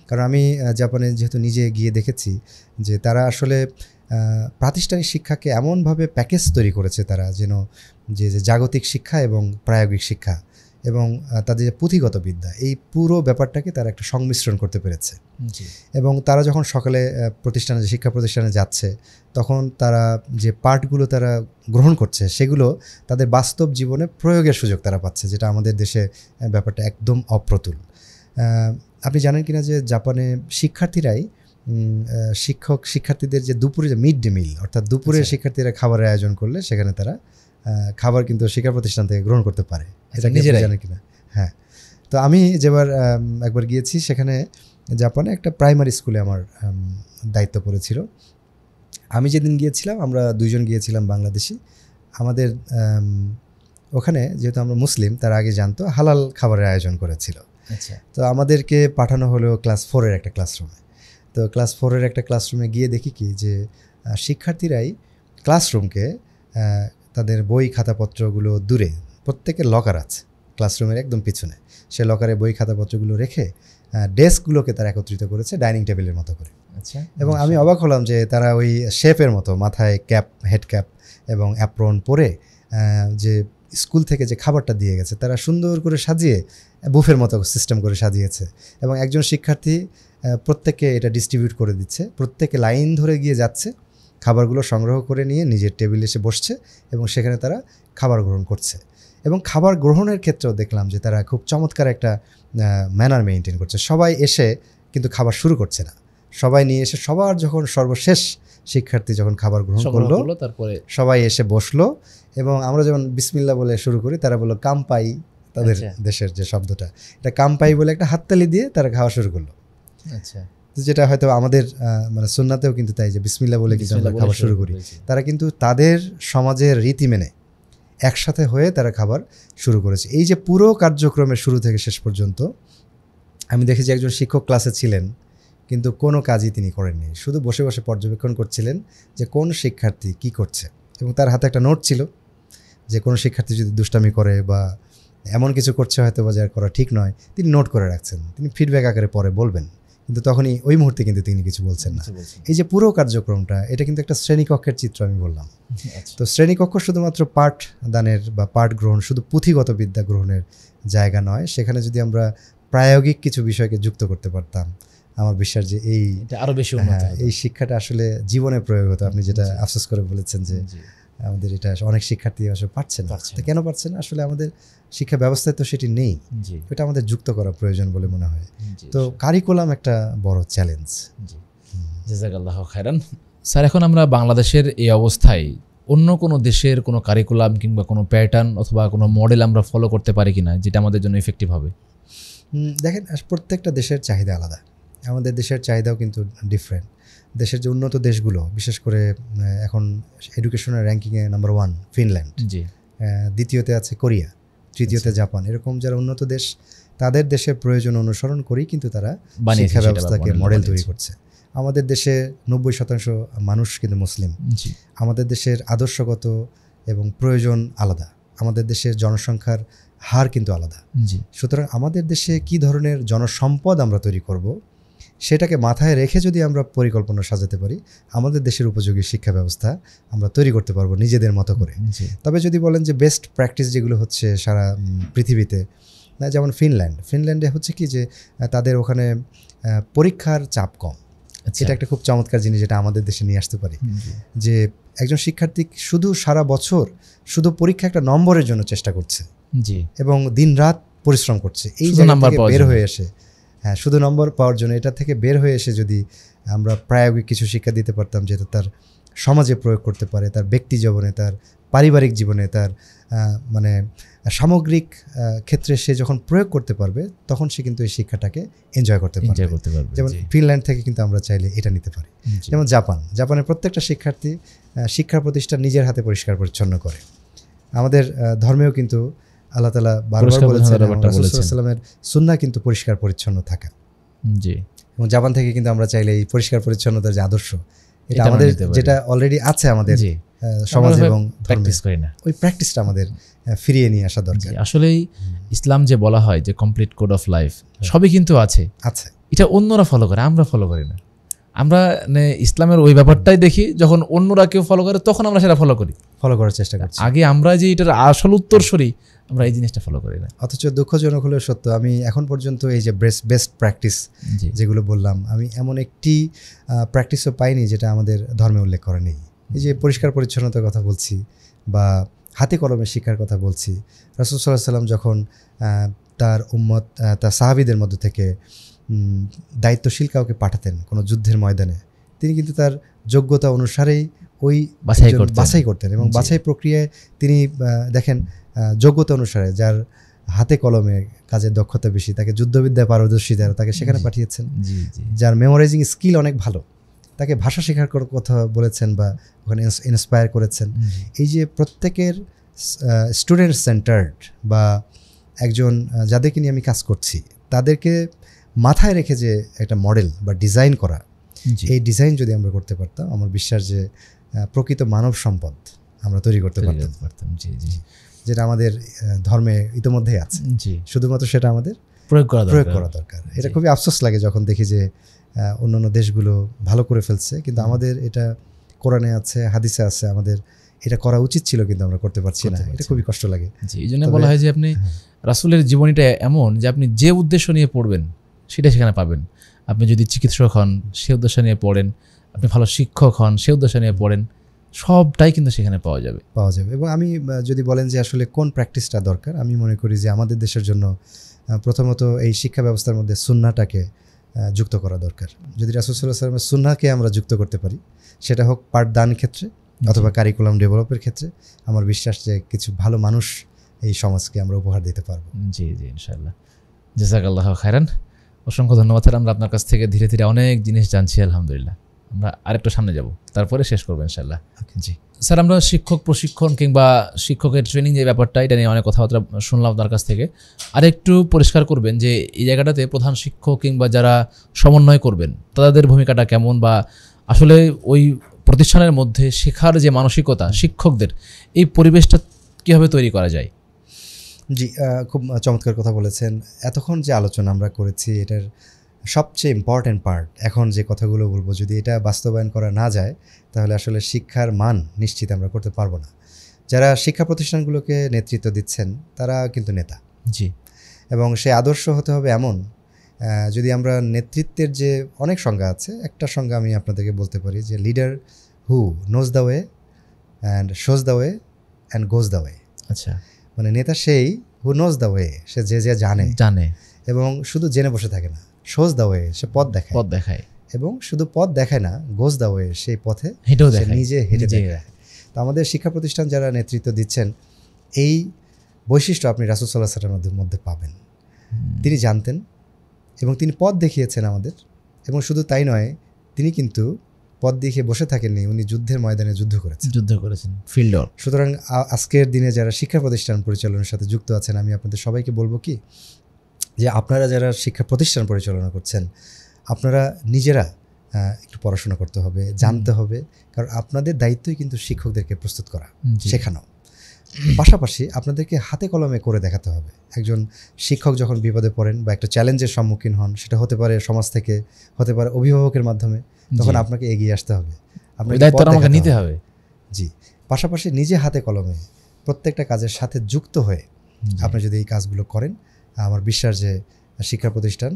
কারণ আমি জাপানে যেহেতু নিজে গিয়ে দেখেছি যে তারা আসলে প্রাতিষ্ঠানিক শিক্ষাকে এমনভাবে প্যাকেজ তৈরি করেছে তারা, যেন যে জাগতিক শিক্ষা এবং প্রায়োগিক শিক্ষা এবং তাদের পুঁথিগত বিদ্যা, এই পুরো ব্যাপারটাকে তারা একটা সংমিশ্রণ করতে পেরেছে। এবং তারা যখন সকালে প্রতিষ্ঠানে, শিক্ষা প্রতিষ্ঠানে যাচ্ছে, তখন তারা যে পাঠগুলো তারা গ্রহণ করছে সেগুলো তাদের বাস্তব জীবনে প্রয়োগের সুযোগ তারা পাচ্ছে, যেটা আমাদের দেশে ব্যাপারটা একদম অপ্রতুল। আপনি জানেন কিনা যে জাপানে শিক্ষার্থীরাই শিক্ষার্থীদের যে দুপুরে যে মিড ডে মিল, অর্থাৎ দুপুরে শিক্ষার্থীরা খাবারের আয়োজন করলে সেখানে তারা খাবার কিন্তু শিক্ষা প্রতিষ্ঠান থেকে গ্রহণ করতে পারে। এটা নিজেরাই জানেন কিনা? হ্যাঁ। তো আমি যেবার একবার গিয়েছি সেখানে, জাপানে একটা প্রাইমারি স্কুলে আমার দায়িত্ব পড়েছিল। আমি যেদিন গিয়েছিলাম, আমরা 2 জন গিয়েছিলাম বাংলাদেশি। আমাদের ওখানে যেহেতু আমরা মুসলিম, তার আগে জানতো হালাল খাবারের আয়োজন করেছিল। আচ্ছা। তো আমাদেরকে পাঠানো হলো ক্লাস 4-এর একটা ক্লাসরুমে। তো ক্লাস 4-এর একটা ক্লাসরুমে গিয়ে দেখি কি যে শিক্ষার্থীরাই ক্লাসরুমকে, তাদের বই খাতাপত্রগুলো দূরে, প্রত্যেকের লকার আছে ক্লাসরুমের একদম পিছনে, সে লকারে বই খাতাপত্রগুলো রেখে ডেস্কগুলোকে তারা একত্রিত করেছে ডাইনিং টেবিলের মতো করে। আচ্ছা। এবং আমি অবাক হলাম যে তারা ওই শেফের মতো মাথায় ক্যাপ, হেড ক্যাপ এবং অ্যাপ্রন পরে যে স্কুল থেকে যে খাবারটা দিয়ে গেছে তারা সুন্দর করে সাজিয়ে বুফের মতো সিস্টেম করে সাজিয়েছে। এবং একজন শিক্ষার্থী প্রত্যেককে এটা ডিস্ট্রিবিউট করে দিচ্ছে, প্রত্যেকে লাইন ধরে গিয়ে যাচ্ছে, খাবারগুলো সংগ্রহ করে নিয়ে নিজের টেবিলে এসে বসছে এবং সেখানে তারা খাবার গ্রহণ করছে। এবং খাবার গ্রহণের ক্ষেত্রেও দেখলাম যে তারা খুব চমৎকার একটা ম্যানার মেনটেন করছে। সবাই এসে কিন্তু খাবার শুরু করছে না, সবাই নিয়ে এসে সবার যখন সর্বশেষ শিক্ষার্থী যখন খাবার গ্রহণ করলো, তারপরে সবাই এসে বসলো এবং আমরা যেমন বিসমিল্লাহ বলে শুরু করি, তারা বললো কামপাই, তাদের দেশের যে শব্দটা, এটা কামপাই বলে একটা হাততালি দিয়ে তারা খাওয়া শুরু করলো। আচ্ছা। যেটা হয়তো আমাদের মানে সুন্নাতেও কিন্তু তাই, যে বিসমিল্লাহ বলে কিন্তু আমরা খাবার শুরু করি। তারা কিন্তু তাদের সমাজের রীতি মেনে একসাথে হয়ে তারা খাবার শুরু করেছে। এই যে পুরো কার্যক্রমের শুরু থেকে শেষ পর্যন্ত আমি দেখেছি একজন শিক্ষক ক্লাসে ছিলেন, কিন্তু কোনো কাজই তিনি করেননি, শুধু বসে বসে পর্যবেক্ষণ করছিলেন যে কোন শিক্ষার্থী কি করছে। এবং তার হাতে একটা নোট ছিল, যে কোনো শিক্ষার্থী যদি দুষ্টামি করে বা এমন কিছু করছে হয়তো বা যার করা ঠিক নয়, তিনি নোট করে রাখছেন, তিনি ফিডব্যাক আকারে পরে বলবেন, কিন্তু তখনই ওই মুহূর্তে কিন্তু তিনি কিছু বলছেন না। এই যে পুরো কার্যক্রমটা, এটা কিন্তু একটা শ্রেণীকক্ষের চিত্র আমি বললাম। তো শ্রেণীকক্ষ শুধুমাত্র পাঠ দানের বা পাঠ গ্রহণ, শুধু পুঁথিগত বিদ্যা গ্রহণের জায়গা নয়, সেখানে যদি আমরা প্রায়োগিক কিছু বিষয়কে যুক্ত করতে পারতাম, আমার বিশ্বাস যে এই আরো বেশি এই শিক্ষাটা আসলে জীবনে প্রয়োগ হতো। আপনি যেটা আফসোস করে বলেছেন যে আমাদের এটা অনেক শিক্ষার্থী আসলে পারছে না, কেন পারছে না? আসলে আমাদের শিক্ষা ব্যবস্থায় তো সেটি নেই, এটা আমাদের যুক্ত করা প্রয়োজন বলে মনে হয়। তো কারিকুলাম একটা বড় চ্যালেঞ্জ। জাযাকাল্লাহু খায়রান। স্যার, এখন আমরা বাংলাদেশের এই অবস্থায় অন্য কোনো দেশের কোনো কারিকুলাম কিংবা কোনো প্যাটার্ন অথবা কোনো মডেল আমরা ফলো করতে পারি কিনা যেটা আমাদের জন্য ইফেক্টিভ হবে? দেখেন, প্রত্যেকটা দেশের চাহিদা আলাদা। আমাদের দেশের চাহিদাও কিন্তু ডিফারেন্ট। দেশের যে উন্নত দেশগুলো, বিশেষ করে এখন এডুকেশনের র্যাঙ্কিংয়ে নাম্বার 1 ফিনল্যান্ড, জি, দ্বিতীয়তে আছে কোরিয়া, তৃতীয়তে জাপান। এরকম যারা উন্নত দেশ, তাদের দেশের প্রয়োজন অনুসরণ করেই কিন্তু তারা শিক্ষা ব্যবস্থাকে মডেল তৈরি করছে। আমাদের দেশে 90% মানুষ কিন্তু মুসলিম। আমাদের দেশের আদর্শগত এবং প্রয়োজন আলাদা। আমাদের দেশের জনসংখ্যার হার কিন্তু আলাদা। সুতরাং আমাদের দেশে কি ধরনের জনসম্পদ আমরা তৈরি করব, সেটাকে মাথায় রেখে যদি আমরা পরিকল্পনা সাজাতে পারি, আমাদের দেশের উপযোগী শিক্ষা ব্যবস্থা আমরা তৈরি করতে পারবো নিজেদের মতো করে। তবে যদি বলেন যে বেস্ট প্র্যাকটিস যেগুলো হচ্ছে সারা পৃথিবীতে, যেমন ফিনল্যান্ডে হচ্ছে কি যে তাদের ওখানে পরীক্ষার চাপ কম। এটা একটা খুব চমৎকার জিনিস, যেটা আমাদের দেশে নিয়ে আসতে পারি। যে একজন শিক্ষার্থী শুধু সারা বছর শুধু পরীক্ষা একটা নম্বরের জন্য চেষ্টা করছে এবং দিন রাত পরিশ্রম করছে, এই জায়গা থেকে বের হয়ে এসে, হ্যাঁ, শুধু নম্বর পাওয়ার জন্য, এটা থেকে বের হয়ে এসে যদি আমরা প্রায়োগিক কিছু শিক্ষা দিতে পারতাম, যেটা তার সমাজে প্রয়োগ করতে পারে, তার ব্যক্তি জীবনে, তার পারিবারিক জীবনে, তার মানে সামগ্রিক ক্ষেত্রে সে যখন প্রয়োগ করতে পারবে, তখন সে কিন্তু এই শিক্ষাটাকে এনজয় করতে পারবে। যেমন ফিনল্যান্ড থেকে কিন্তু আমরা চাইলে এটা নিতে পারি। যেমন জাপানের প্রত্যেকটা শিক্ষার্থী শিক্ষা প্রতিষ্ঠান নিজের হাতে পরিষ্কার পরিচ্ছন্ন করে। আমাদের ধর্মেও কিন্তু আল্লাহ তাআলা বারবার বলেছেন, রাসূল সাল্লাল্লাহু আলাইহি ওয়াসাল্লামের সুন্নাহ কিন্তু পরিষ্কার পরিচ্ছন্ন থাকা। এবং জাপান থেকে কিন্তু আমরা চাইলে এই পরিষ্কার পরিচ্ছন্নতার যে আদর্শ, এটা আমাদের যেটা অলরেডি আছে আমাদের সমাজ এবং প্র্যাকটিস করি না, ওই প্র্যাকটিসটা আমাদের ফিরিয়ে নিয়ে আসা দরকার। আসলেই ইসলাম যে বলা হয় যে কমপ্লিট কোড অফ লাইফ, সবই কিন্তু আছে, এটা অন্যরা ফলো করে, আমরা ফলো করি না। আমরা ইসলামের ওই ব্যাপারটাই দেখি, যখন অন্যরা কেউ ফলো করে তখন আমরা সেটা ফলো করার চেষ্টা করছি। আগে আমরা যে এটার আসল উত্তরসূরি, আমরা এই জিনিসটা ফলো করি না। অথচ দুঃখজনক হলেও সত্য, আমি এখন পর্যন্ত এই যে বেস্ট প্র্যাকটিস যেগুলো বললাম, আমি এমন একটি প্র্যাকটিসও পাইনি যেটা আমাদের ধর্মে উল্লেখ করা নেই। এই যে পরিষ্কার পরিচ্ছন্নতার কথা বলছি বা হাতে কলমে শিক্ষার কথা বলছি, রাসূল সাল্লাল্লাহু আলাইহি ওয়াসাল্লাম যখন তার উম্মত, তার সাহাবীদের মধ্য থেকে দায়িত্বশীল কাউকে পাঠাতেন কোনো যুদ্ধের ময়দানে, তিনি কিন্তু তার যোগ্যতা অনুসারেই ওই বাছাই করতেন এবং বাছাই প্রক্রিয়ায় তিনি দেখেন যোগ্যতা অনুসারে যার হাতে কলমে কাজের দক্ষতা বেশি, তাকে যুদ্ধবিদ্যায় পারদর্শী যারা, তাকে সেখানে পাঠিয়েছেন। যার মেমোরাইজিং স্কিল অনেক ভালো, তাকে ভাষা শেখার কথা বলেছেন বা ওখানে ইন্সপায়ার করেছেন। এই যে প্রত্যেকের স্টুডেন্ট সেন্টার্ড বা একজন যাদেরকে নিয়ে আমি কাজ করছি, তাদেরকে মাথায় রেখে যে একটা মডেল বা ডিজাইন করা, এই ডিজাইন যদি আমরা করতে পারতাম, আমার বিশ্বাস যে প্রকৃত মানব সম্পদ আমরা তৈরি করতে পারতাম, যেটা আমাদের ধর্মে ইতিমধ্যেই আছে। শুধুমাত্র সেটা আমাদের প্রয়োগ করা দরকার। এটা খুবই আফসোস লাগে যখন দেখি যে অন্যান্য দেশগুলো ভালো করে ফেলছে, কিন্তু আমাদের এটা কোরআনে আছে, হাদিসে আছে, আমাদের এটা করা উচিত ছিল, কিন্তু আমরা করতে পারছি না। এটা খুবই কষ্ট লাগে। এই জন্য বলা হয় যে আপনি রাসূলের জীবনীটা এমন যে আপনি যে উদ্দেশ্য নিয়ে পড়বেন সেটা সেখানে পাবেন। আপনি যদি চিকিৎসক হন, সে উদ্দেশ্য নিয়ে পড়েন, আপনি ভালো শিক্ষক হন, সে উদ্দেশ্য নিয়ে পড়েন, সবটাই কিন্তু সেখানে পাওয়া যাবে। এবং আমি যদি বলেন যে আসলে কোন প্র্যাকটিসটা দরকার, আমি মনে করি যে আমাদের দেশের জন্য প্রথমত এই শিক্ষা ব্যবস্থার মধ্যে সুন্নাহটাকে যুক্ত করা দরকার। যদি রাসূল সাল্লাল্লাহু আলাইহি ওয়াসাল্লামের সুন্নাহকে আমরা যুক্ত করতে পারি, সেটা হোক পাঠদান ক্ষেত্রে অথবা কারিকুলাম ডেভেলপের ক্ষেত্রে, আমার বিশ্বাস যে কিছু ভালো মানুষ এই সমাজকে আমরা উপহার দিতে পারবো। জি ইনশাআল্লাহ। জাযাকাল্লাহু খায়রান। অসংখ্য ধন্যবাদ স্যার। আমরা আপনার কাছ থেকে ধীরে ধীরে অনেক জিনিস জানছি, আলহামদুলিল্লাহ। আমরা আরেকটু সামনে যাব, তারপরে শেষ করবো ইনশাআল্লাহ। জি স্যার, আমরা শিক্ষক প্রশিক্ষণ কিংবা শিক্ষকের ট্রেনিং যে ব্যাপারটা, এটা নিয়ে অনেক কথাবার্তা শুনলাম আপনার কাছ থেকে। আরেকটু পরিষ্কার করবেন যে এই জায়গাটাতে প্রধান শিক্ষক কিংবা যারা সমন্বয় করবেন, তাদের ভূমিকাটা কেমন, বা আসলে ওই প্রতিষ্ঠানের মধ্যে শেখার যে মানসিকতা শিক্ষকদের, এই পরিবেশটা কীভাবে তৈরি করা যায়? জি, খুব চমৎকার কথা বলেছেন। এতক্ষণ যে আলোচনা আমরা করেছি, এটার সবচেয়ে ইম্পর্ট্যান্ট পার্ট, এখন যে কথাগুলো বলবো, যদি এটা বাস্তবায়ন করা না যায়, তাহলে আসলে শিক্ষার মান নিশ্চিত আমরা করতে পারবো না। যারা শিক্ষা প্রতিষ্ঠানগুলোকে নেতৃত্ব দিচ্ছেন, তারা কিন্তু নেতা। এবং সে আদর্শ হতে হবে এমন, যদি আমরা নেতৃত্বের যে অনেক সংজ্ঞা আছে, একটা সংজ্ঞা আমি আপনাদেরকে বলতে পারি যে leader who knows the way and shows the way and goes the way. আচ্ছা, মানে নেতা সেই হু নোজ দ্য ওয়ে, সে যে জানে জানে এবং শুধু জেনে বসে থাকে না, শোজ দ্য ওয়ে, সে পথ দেখায় এবং শুধু পথ দেখায় না, গোজ দ্য ওয়ে, সেই পথে হেঁটেও সে দেখায়, নিজে হেঁটে দেখায়। তো আমাদের শিক্ষা প্রতিষ্ঠান যারা নেতৃত্ব দিচ্ছেন, এই বৈশিষ্ট্য আপনি রাসূল সাল্লাল্লাহু আলাইহি ওয়াসাল্লামের মধ্যে পাবেন। তিনি জানতেন এবং তিনি পথ দেখিয়েছেন আমাদের। এবং শুধু তাই নয়, তিনি কিন্তু পথ দেখিয়ে বসে থাকেননি, উনি যুদ্ধের ময়দানে যুদ্ধ করেছেন, ফিল্ড। সুতরাং আজকের দিনে যারা শিক্ষা প্রতিষ্ঠান পরিচালনার সাথে যুক্ত আছেন, আমি আপনাদের সবাইকে বলবো কি, যে আপনারা যারা শিক্ষা প্রতিষ্ঠান পরিচালনা করছেন, আপনারা নিজেরা একটু পড়াশোনা করতে হবে, জানতে হবে, কারণ আপনাদের দায়িত্বই কিন্তু শিক্ষকদেরকে প্রস্তুত করা, শেখানো। পাশাপাশি আপনাদেরকে হাতে কলমে করে দেখাতে হবে। একজন শিক্ষক যখন বিপদে পড়েন বা একটা চ্যালেঞ্জের সম্মুখীন হন, সেটা হতে পারে সমাজ থেকে, হতে পারে অভিভাবকের মাধ্যমে, তখন আপনাকে এগিয়ে আসতে হবে, আপনাকে দায়িত্বটা আমাকে নিতে হবে। জি, পাশাপাশি নিজে হাতে কলমে প্রত্যেকটা কাজের সাথে যুক্ত হয়ে আপনি যদি এই কাজগুলো করেন, আমার বিশ্বাস যে শিক্ষা প্রতিষ্ঠান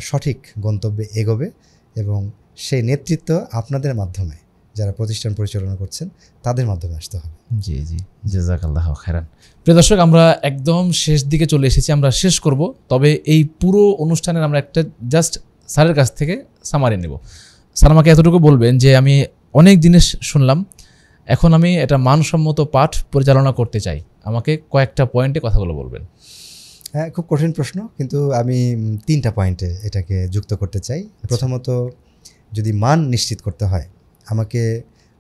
সঠিক গন্তব্যে এগোবে এবং সেই নেতৃত্ব আপনাদের মাধ্যমে, যারা প্রতিষ্ঠান পরিচালনা করছেন তাদের মাধ্যমে আসতে হবে। জি জি, জাযাকাল্লাহু খাইরান। প্রিয় দর্শক, আমরা একদম শেষ দিকে চলে এসেছি, আমরা শেষ করব। তবে এই পুরো অনুষ্ঠানের আমরা একটা জাস্ট স্যারের কাছ থেকে সামারি নেব। স্যার আমাকে এতটুকু বলবেন যে আমি অনেক জিনিস শুনলাম, এখন আমি এটা মানসম্মত পাঠ পরিচালনা করতে চাই, আমাকে কয়েকটা পয়েন্টে কথাগুলো বলবেন। হ্যাঁ, খুব কঠিন প্রশ্ন, কিন্তু আমি 3টা পয়েন্টে এটাকে যুক্ত করতে চাই। প্রথমত, যদি মান নিশ্চিত করতে হয়, আমাকে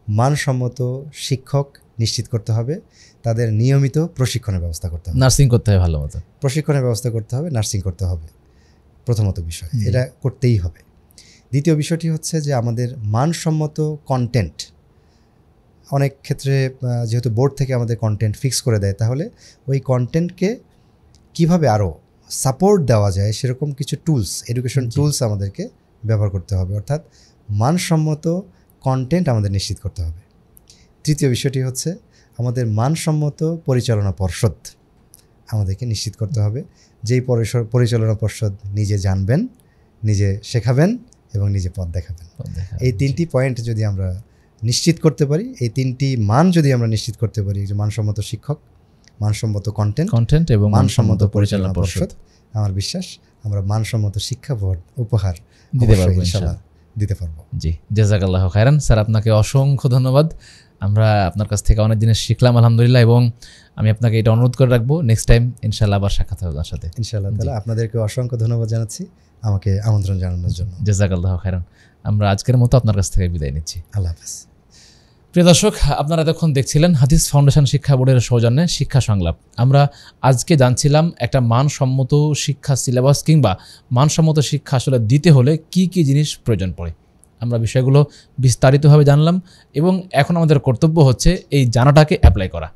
মানসম্মত শিক্ষক নিশ্চিত করতে হবে, তাদের নিয়মিত প্রশিক্ষণের ব্যবস্থা করতে হবে, নার্সিং করতে হবে, ভালো মতো প্রশিক্ষণের ব্যবস্থা করতে হবে, নার্সিং করতে হবে। প্রথমত বিষয়, এটা করতেই হবে। দ্বিতীয় বিষয়টি হচ্ছে যে আমাদের মানসম্মত কন্টেন্ট, অনেক ক্ষেত্রে যেহেতু বোর্ড থেকে আমাদের কন্টেন্ট ফিক্স করে দেয়, তাহলে ওই কন্টেন্টকে কিভাবে আরও সাপোর্ট দেওয়া যায় সেরকম কিছু টুলস, এডুকেশন টুলস আমাদেরকে ব্যবহার করতে হবে, অর্থাৎ মানসম্মত কন্টেন্ট আমাদের নিশ্চিত করতে হবে। তৃতীয় বিষয়টি হচ্ছে আমাদের মানসম্মত পরিচালনা পর্ষদ আমাদেরকে নিশ্চিত করতে হবে, যেই পরিচালনা পর্ষদ নিজে জানবেন, নিজে শেখাবেন এবং নিজে পথ দেখাবেন। এই 3টি পয়েন্ট যদি আমরা নিশ্চিত করতে পারি, এই 3টি মান যদি আমরা নিশ্চিত করতে পারি, যে মানসম্মত শিক্ষক, মানসম্মত কন্টেন্ট এবং মানসম্মত পরিচালনা পর্ষদ, আমার বিশ্বাস আমরা মানসম্মত শিক্ষা উপহার দিতে পারবো, ইনশাআল্লাহ দিতে পারবো। জি, জাযাকাল্লাহু খাইরান। স্যার, আপনাকে অসংখ্য ধন্যবাদ। আমরা আপনার কাছ থেকে অনেক জিনিস শিখলাম আলহামদুলিল্লাহ, এবং আমি আপনাকে এটা অনুরোধ করে রাখবো, নেক্সট টাইম ইনশাআল্লাহ আবার সাক্ষাৎ হবে আপনার সাথে ইনশাআল্লাহ তাআলা। আপনাদেরকে অসংখ্য ধন্যবাদ জানাচ্ছি আমাকে আমন্ত্রণ জানানোর জন্য। জাযাকাল্লাহু খাইরান। আমরা আজকের মতো আপনার কাছ থেকে বিদায় নিচ্ছি। আল্লাহ হাফেজ। প্রিয় দর্শক, আপনারা এতক্ষণ দেখছিলেন হাদিস ফাউন্ডেশন শিক্ষা বোর্ডের সৌজন্যে শিক্ষা সংলাপ। আমরা আজকে জানছিলাম একটা মানসম্মত শিক্ষা সিলেবাস কিংবা মানসম্মত শিক্ষা আসলে দিতে হলে কি কি জিনিস প্রয়োজন পড়ে। আমরা বিষয়গুলো বিস্তারিতভাবে জানলাম এবং এখন আমাদের কর্তব্য হচ্ছে এই জানাটাকে অ্যাপ্লাই করা।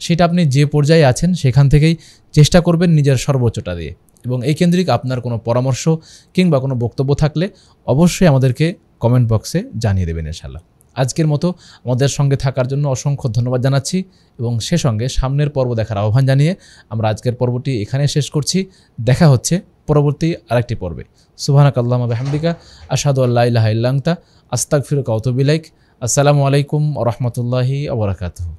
সেটা আপনি যে পর্যায়ে আছেন সেখান থেকেই চেষ্টা করবেন নিজের সর্বোচ্চটা দিয়ে। এবং এই কেন্দ্রিক আপনার কোনো পরামর্শ কিংবা কোনো বক্তব্য থাকলে অবশ্যই আমাদেরকে কমেন্ট বক্সে জানিয়ে দেবেন ইনশাআল্লাহ। আজকের মতো আমাদের সঙ্গে থাকার জন্য অসংখ্য ধন্যবাদ জানাচ্ছি এবং সে সঙ্গে সামনের পর্ব দেখার আহ্বান জানিয়ে আমরা আজকের পর্বটি এখানে শেষ করছি। দেখা হচ্ছে পরবর্তী আরেকটি পর্বে। সুবহানাকাল্লাহুম্মা বিহামদিকা আশহাদু আল্লা ইলাহা ইল্লা আনতা আস্তাগফিরুকা ওয়া আতুবু ইলাইক। আসসালামু আলাইকুম ওয়া রাহমাতুল্লাহি ওয়া বারাকাতুহু।